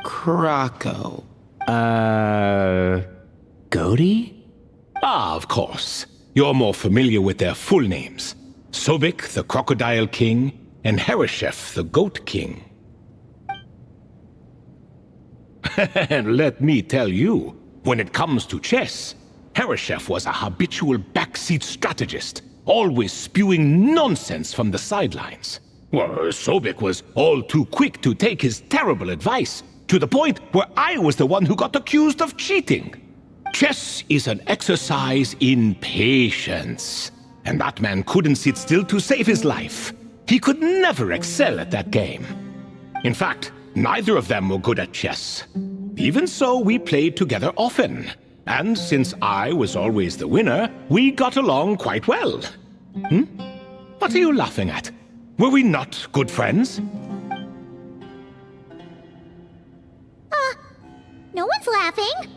Kroko. Goti? Ah, of course. You're more familiar with their full names. Sobek, the Crocodile King, and Hereshef, the Goat King. And let me tell you, when it comes to chess, Hereshef was a habitual backseat strategist, always spewing nonsense from the sidelines. Well, Sobek was all too quick to take his terrible advice, to the point where I was the one who got accused of cheating. Chess is an exercise in patience. and that man couldn't sit still to save his life. He could never excel at that game. In fact, neither of them were good at chess. Even so, we played together often. And since I was always the winner, we got along quite well. What are you laughing at? Were we not good friends? No one's laughing.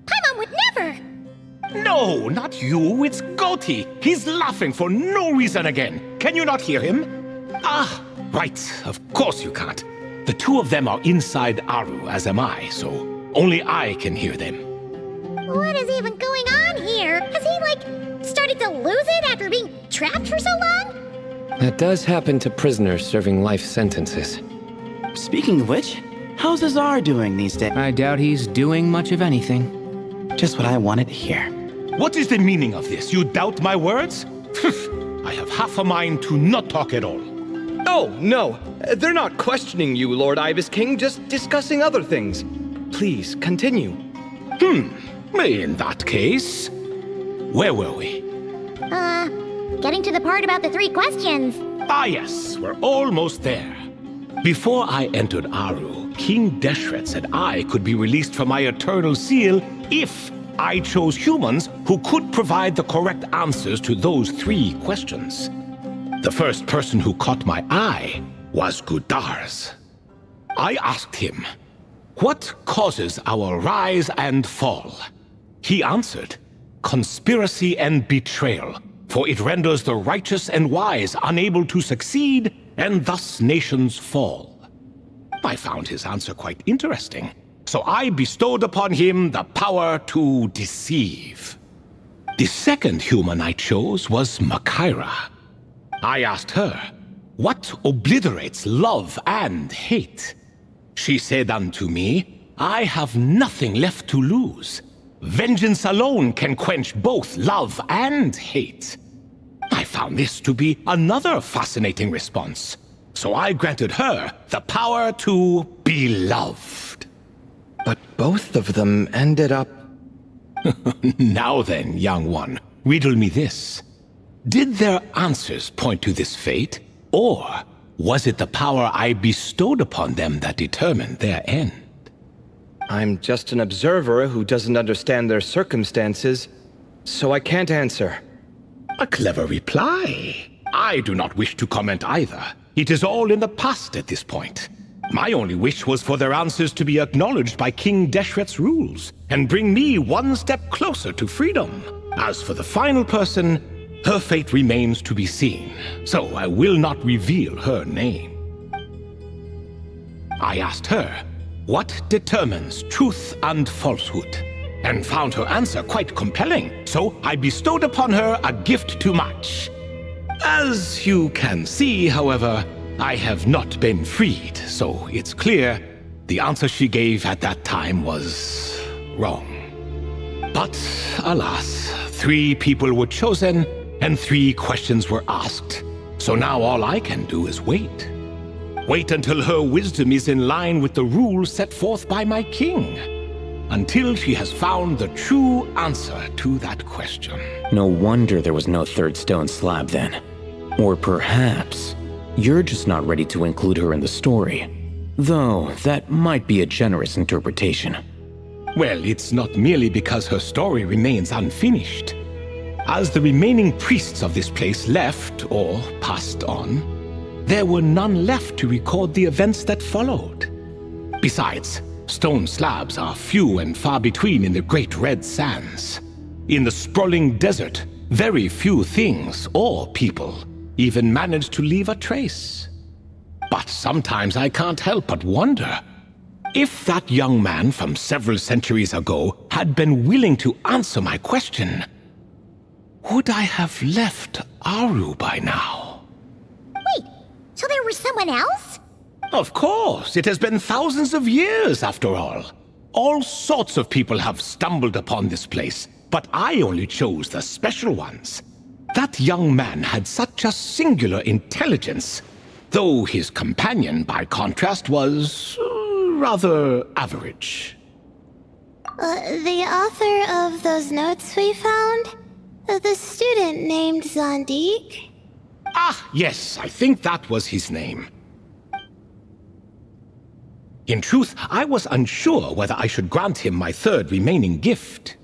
Paimon would never. No, not you. It's Goti. He's laughing for no reason again. Can you not hear him? Ah, right. Of course you can't. The two of them are inside Aru, as am I, so only I can hear them. What is even going on here? Has he, started to lose it after being trapped for so long? That does happen to prisoners serving life sentences. Speaking of which, how's Azar doing these days? I doubt he's doing much of anything. Just what I wanted to hear. What is the meaning of this? You doubt my words? I have half a mind to not talk at all. Oh, no. They're not questioning you, Lord Ibis King, just discussing other things. Please, continue. In that case, where were we? Getting to the part about the 3 questions. Ah yes, we're almost there. Before I entered Aru, King Deshret said I could be released from my eternal seal if I chose humans who could provide the correct answers to those 3 questions. The first person who caught my eye was Gudar's. I asked him, "What causes our rise and fall?" He answered, "Conspiracy and betrayal, for it renders the righteous and wise unable to succeed, and thus nations fall." I found his answer quite interesting, so I bestowed upon him the power to deceive. The second human I chose was Makaira. I asked her, "What obliterates love and hate?" She said unto me, "I have nothing left to lose. Vengeance alone can quench both love and hate." I found this to be another fascinating response, so I granted her the power to be loved. But both of them ended up... Now then, young one, riddle me this. Did their answers point to this fate, or was it the power I bestowed upon them that determined their end? I'm just an observer who doesn't understand their circumstances, so I can't answer. A clever reply. I do not wish to comment either. It is all in the past at this point. My only wish was for their answers to be acknowledged by King Deshret's rules, and bring me one step closer to freedom. As for the final person, her fate remains to be seen, so I will not reveal her name. I asked her, "What determines truth and falsehood?" and found her answer quite compelling, so I bestowed upon her a gift to match. As you can see, however, I have not been freed, so it's clear the answer she gave at that time was wrong. But alas, 3 people were chosen and 3 questions were asked, so now all I can do is wait. Wait until her wisdom is in line with the rules set forth by my king. Until she has found the true answer to that question. No wonder there was no 3rd stone slab then. Or perhaps you're just not ready to include her in the story. Though that might be a generous interpretation. Well, it's not merely because her story remains unfinished. As the remaining priests of this place left or passed on, there were none left to record the events that followed. Besides, stone slabs are few and far between in the Great Red Sands. In the sprawling desert, very few things or people even manage to leave a trace. But sometimes I can't help but wonder, if that young man from several centuries ago had been willing to answer my question, would I have left Aru by now? Wait, so there was someone else? Of course, it has been thousands of years after all. All sorts of people have stumbled upon this place, but I only chose the special ones. That young man had such a singular intelligence, though his companion, by contrast, was rather average. The author of those notes we found? The student named Zandik? Ah, yes, I think that was his name. In truth, I was unsure whether I should grant him my third remaining gift.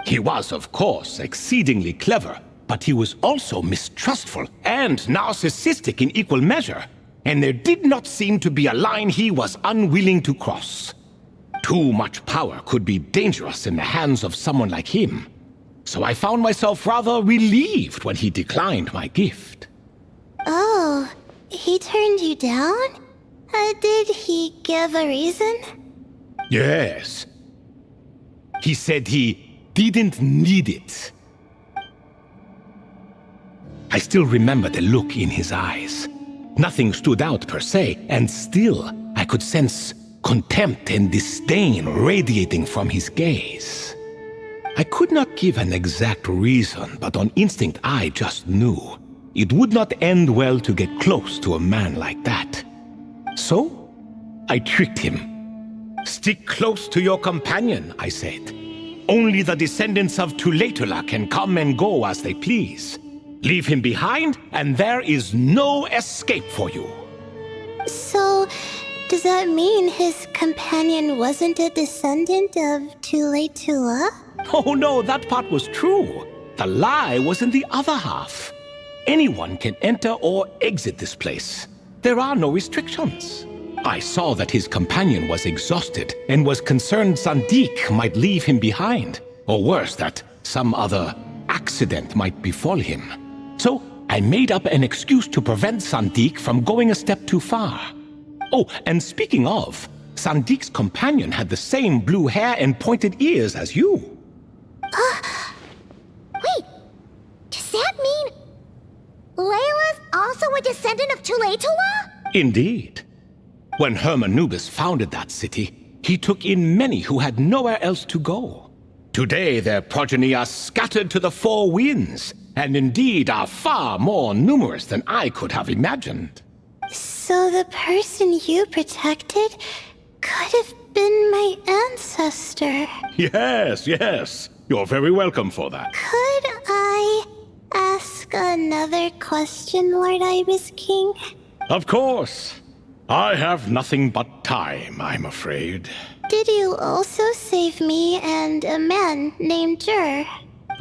He was, of course, exceedingly clever, but he was also mistrustful and narcissistic in equal measure, and there did not seem to be a line he was unwilling to cross. Too much power could be dangerous in the hands of someone like him, so I found myself rather relieved when he declined my gift. Oh, he turned you down? Did he give a reason? Yes. He said he didn't need it. I still remember the look in his eyes. Nothing stood out per se, and still I could sense contempt and disdain radiating from his gaze. I could not give an exact reason, but on instinct I just knew it would not end well to get close to a man like that. So, I tricked him. Stick close to your companion, I said. Only the descendants of Tulatula can come and go as they please. Leave him behind, and there is no escape for you. So, does that mean his companion wasn't a descendant of Tulatula? Oh no, that part was true. The lie was in the other half. Anyone can enter or exit this place. There are no restrictions. I saw that his companion was exhausted and was concerned Zandik might leave him behind, or worse, that some other accident might befall him. So I made up an excuse to prevent Zandik from going a step too far. Oh, and speaking of, Sandik's companion had the same blue hair and pointed ears as you. Wait, does that mean Layla's also a descendant of Tulatula? Indeed. When Hermanubis founded that city, he took in many who had nowhere else to go. Today their progeny are scattered to the four winds, and indeed are far more numerous than I could have imagined. So the person you protected could have been my ancestor. Yes, yes. You're very welcome for that. Could I ask another question, Lord Ibis King? Of course. I have nothing but time, I'm afraid. Did you also save me and a man named Jur?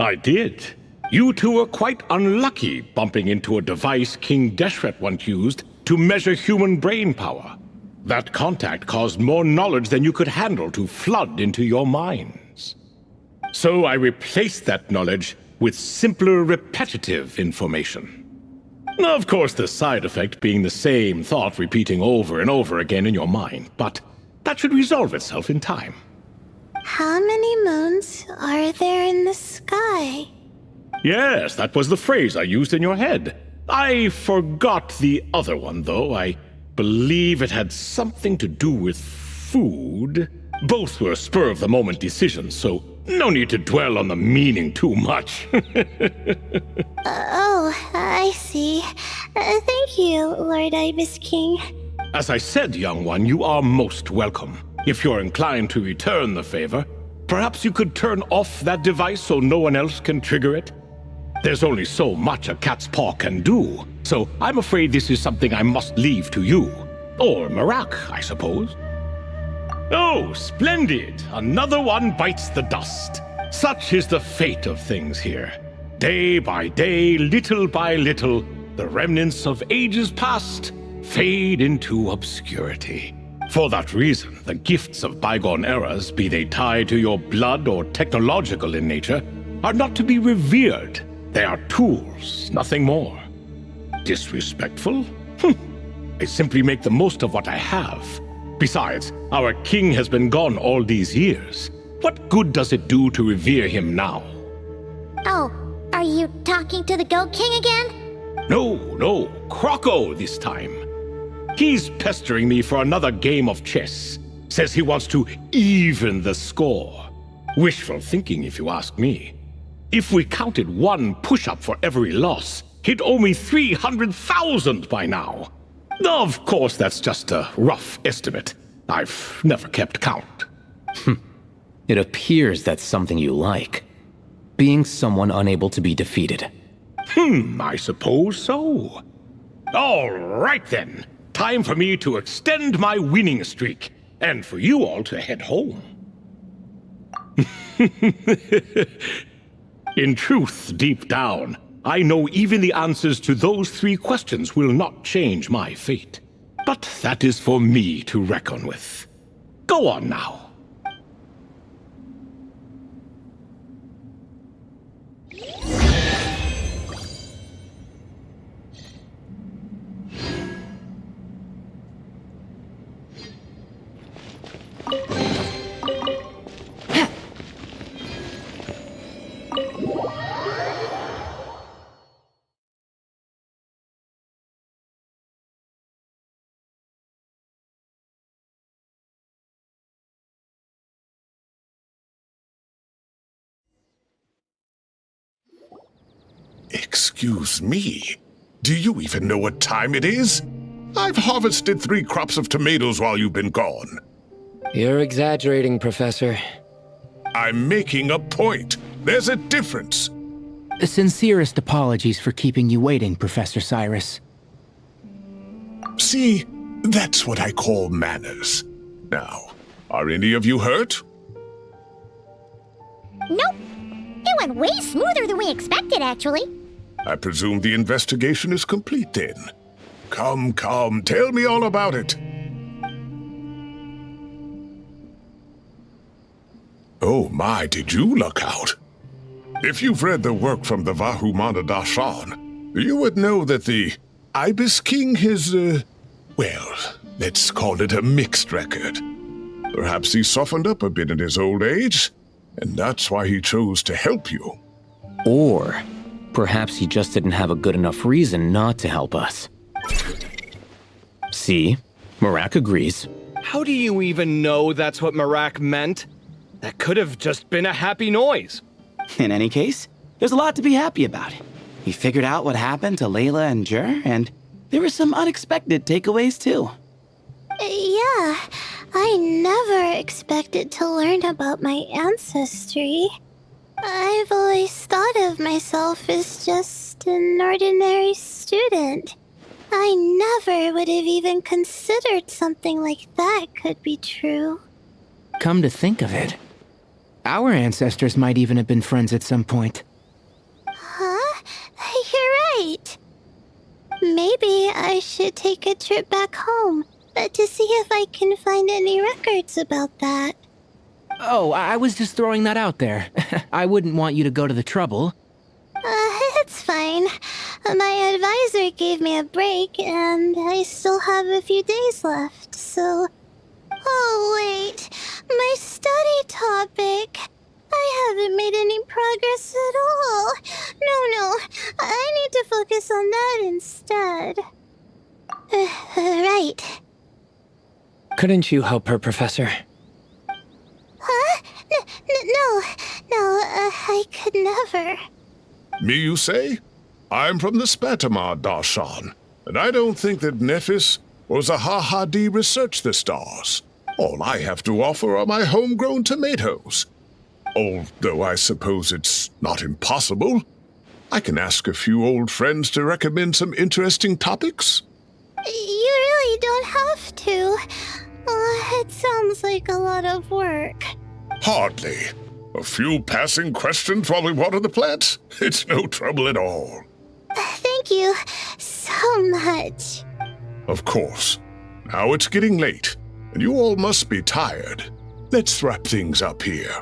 I did. You two were quite unlucky bumping into a device King Deshret once used to measure human brain power. That contact caused more knowledge than you could handle to flood into your minds. So I replaced that knowledge with simpler, repetitive information. Of course, the side effect being the same thought repeating over and over again in your mind, but that should resolve itself in time. How many moons are there in the sky? Yes, that was the phrase I used in your head. I forgot the other one, though. I believe it had something to do with food. Both were spur-of-the-moment decisions, so no need to dwell on the meaning too much. Oh, I see. Thank you, Lord Ibis King. As I said, young one, you are most welcome. If you're inclined to return the favor, perhaps you could turn off that device so no one else can trigger it? There's only so much a cat's paw can do, so I'm afraid this is something I must leave to you. Or Marak, I suppose. Oh, splendid! Another one bites the dust. Such is the fate of things here. Day by day, little by little, the remnants of ages past fade into obscurity. For that reason, the gifts of bygone eras, be they tied to your blood or technological in nature, are not to be revered. They are tools, nothing more. Disrespectful? I simply make the most of what I have. Besides, our king has been gone all these years. What good does it do to revere him now? Oh, are you talking to the Goat King again? No, Croco this time. He's pestering me for another game of chess. Says he wants to even the score. Wishful thinking, if you ask me. If we counted one push-up for every loss, he'd owe me 300,000 by now. Of course, that's just a rough estimate. I've never kept count. It appears that's something you like. being someone unable to be defeated. I suppose so. All right then. Time for me to extend my winning streak, and for you all to head home. In truth, deep down, I know even the answers to those 3 questions will not change my fate. But that is for me to reckon with. Go on now. Excuse me? Do you even know what time it is? I've harvested 3 crops of tomatoes while you've been gone. You're exaggerating, Professor. I'm making a point. There's a difference. Sincerest apologies for keeping you waiting, Professor Cyrus. See, that's what I call manners. Now, are any of you hurt? Nope. It went way smoother than we expected, actually. I presume the investigation is complete then. Come, tell me all about it. Oh my, did you look out? If you've read the work from the Vahumana Dashan, you would know that the Ibis King has, well, let's call it a mixed record. Perhaps he softened up a bit in his old age, and that's why he chose to help you. Or perhaps he just didn't have a good enough reason not to help us. See? Marak agrees. How do you even know that's what Marak meant? That could have just been a happy noise. In any case, there's a lot to be happy about. He figured out what happened to Layla and Jur, and there were some unexpected takeaways too. Yeah, I never expected to learn about my ancestry. I've always thought of myself as just an ordinary student. I never would have even considered something like that could be true. Come to think of it, our ancestors might even have been friends at some point. Huh? You're right. Maybe I should take a trip back home to see if I can find any records about that. Oh, I was just throwing that out there. I wouldn't want you to go to the trouble. It's fine. My advisor gave me a break, and I still have a few days left, so... Oh, wait. My study topic. I haven't made any progress at all. No. I need to focus on that instead. Right. Couldn't you help her, Professor? Huh? No, I could never. Me, you say? I'm from the Spatamar Darshan, and I don't think that Nephis or Zahahadi researched the stars. All I have to offer are my homegrown tomatoes. Although I suppose it's not impossible. I can ask a few old friends to recommend some interesting topics. You really don't have to. It sounds like a lot of work. Hardly. A few passing questions while we water the plants? It's no trouble at all. Thank you so much. Of course. Now it's getting late, and you all must be tired. Let's wrap things up here.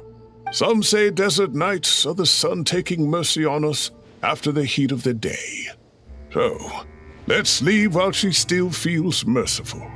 Some say desert nights are the sun taking mercy on us after the heat of the day. So, let's leave while she still feels merciful.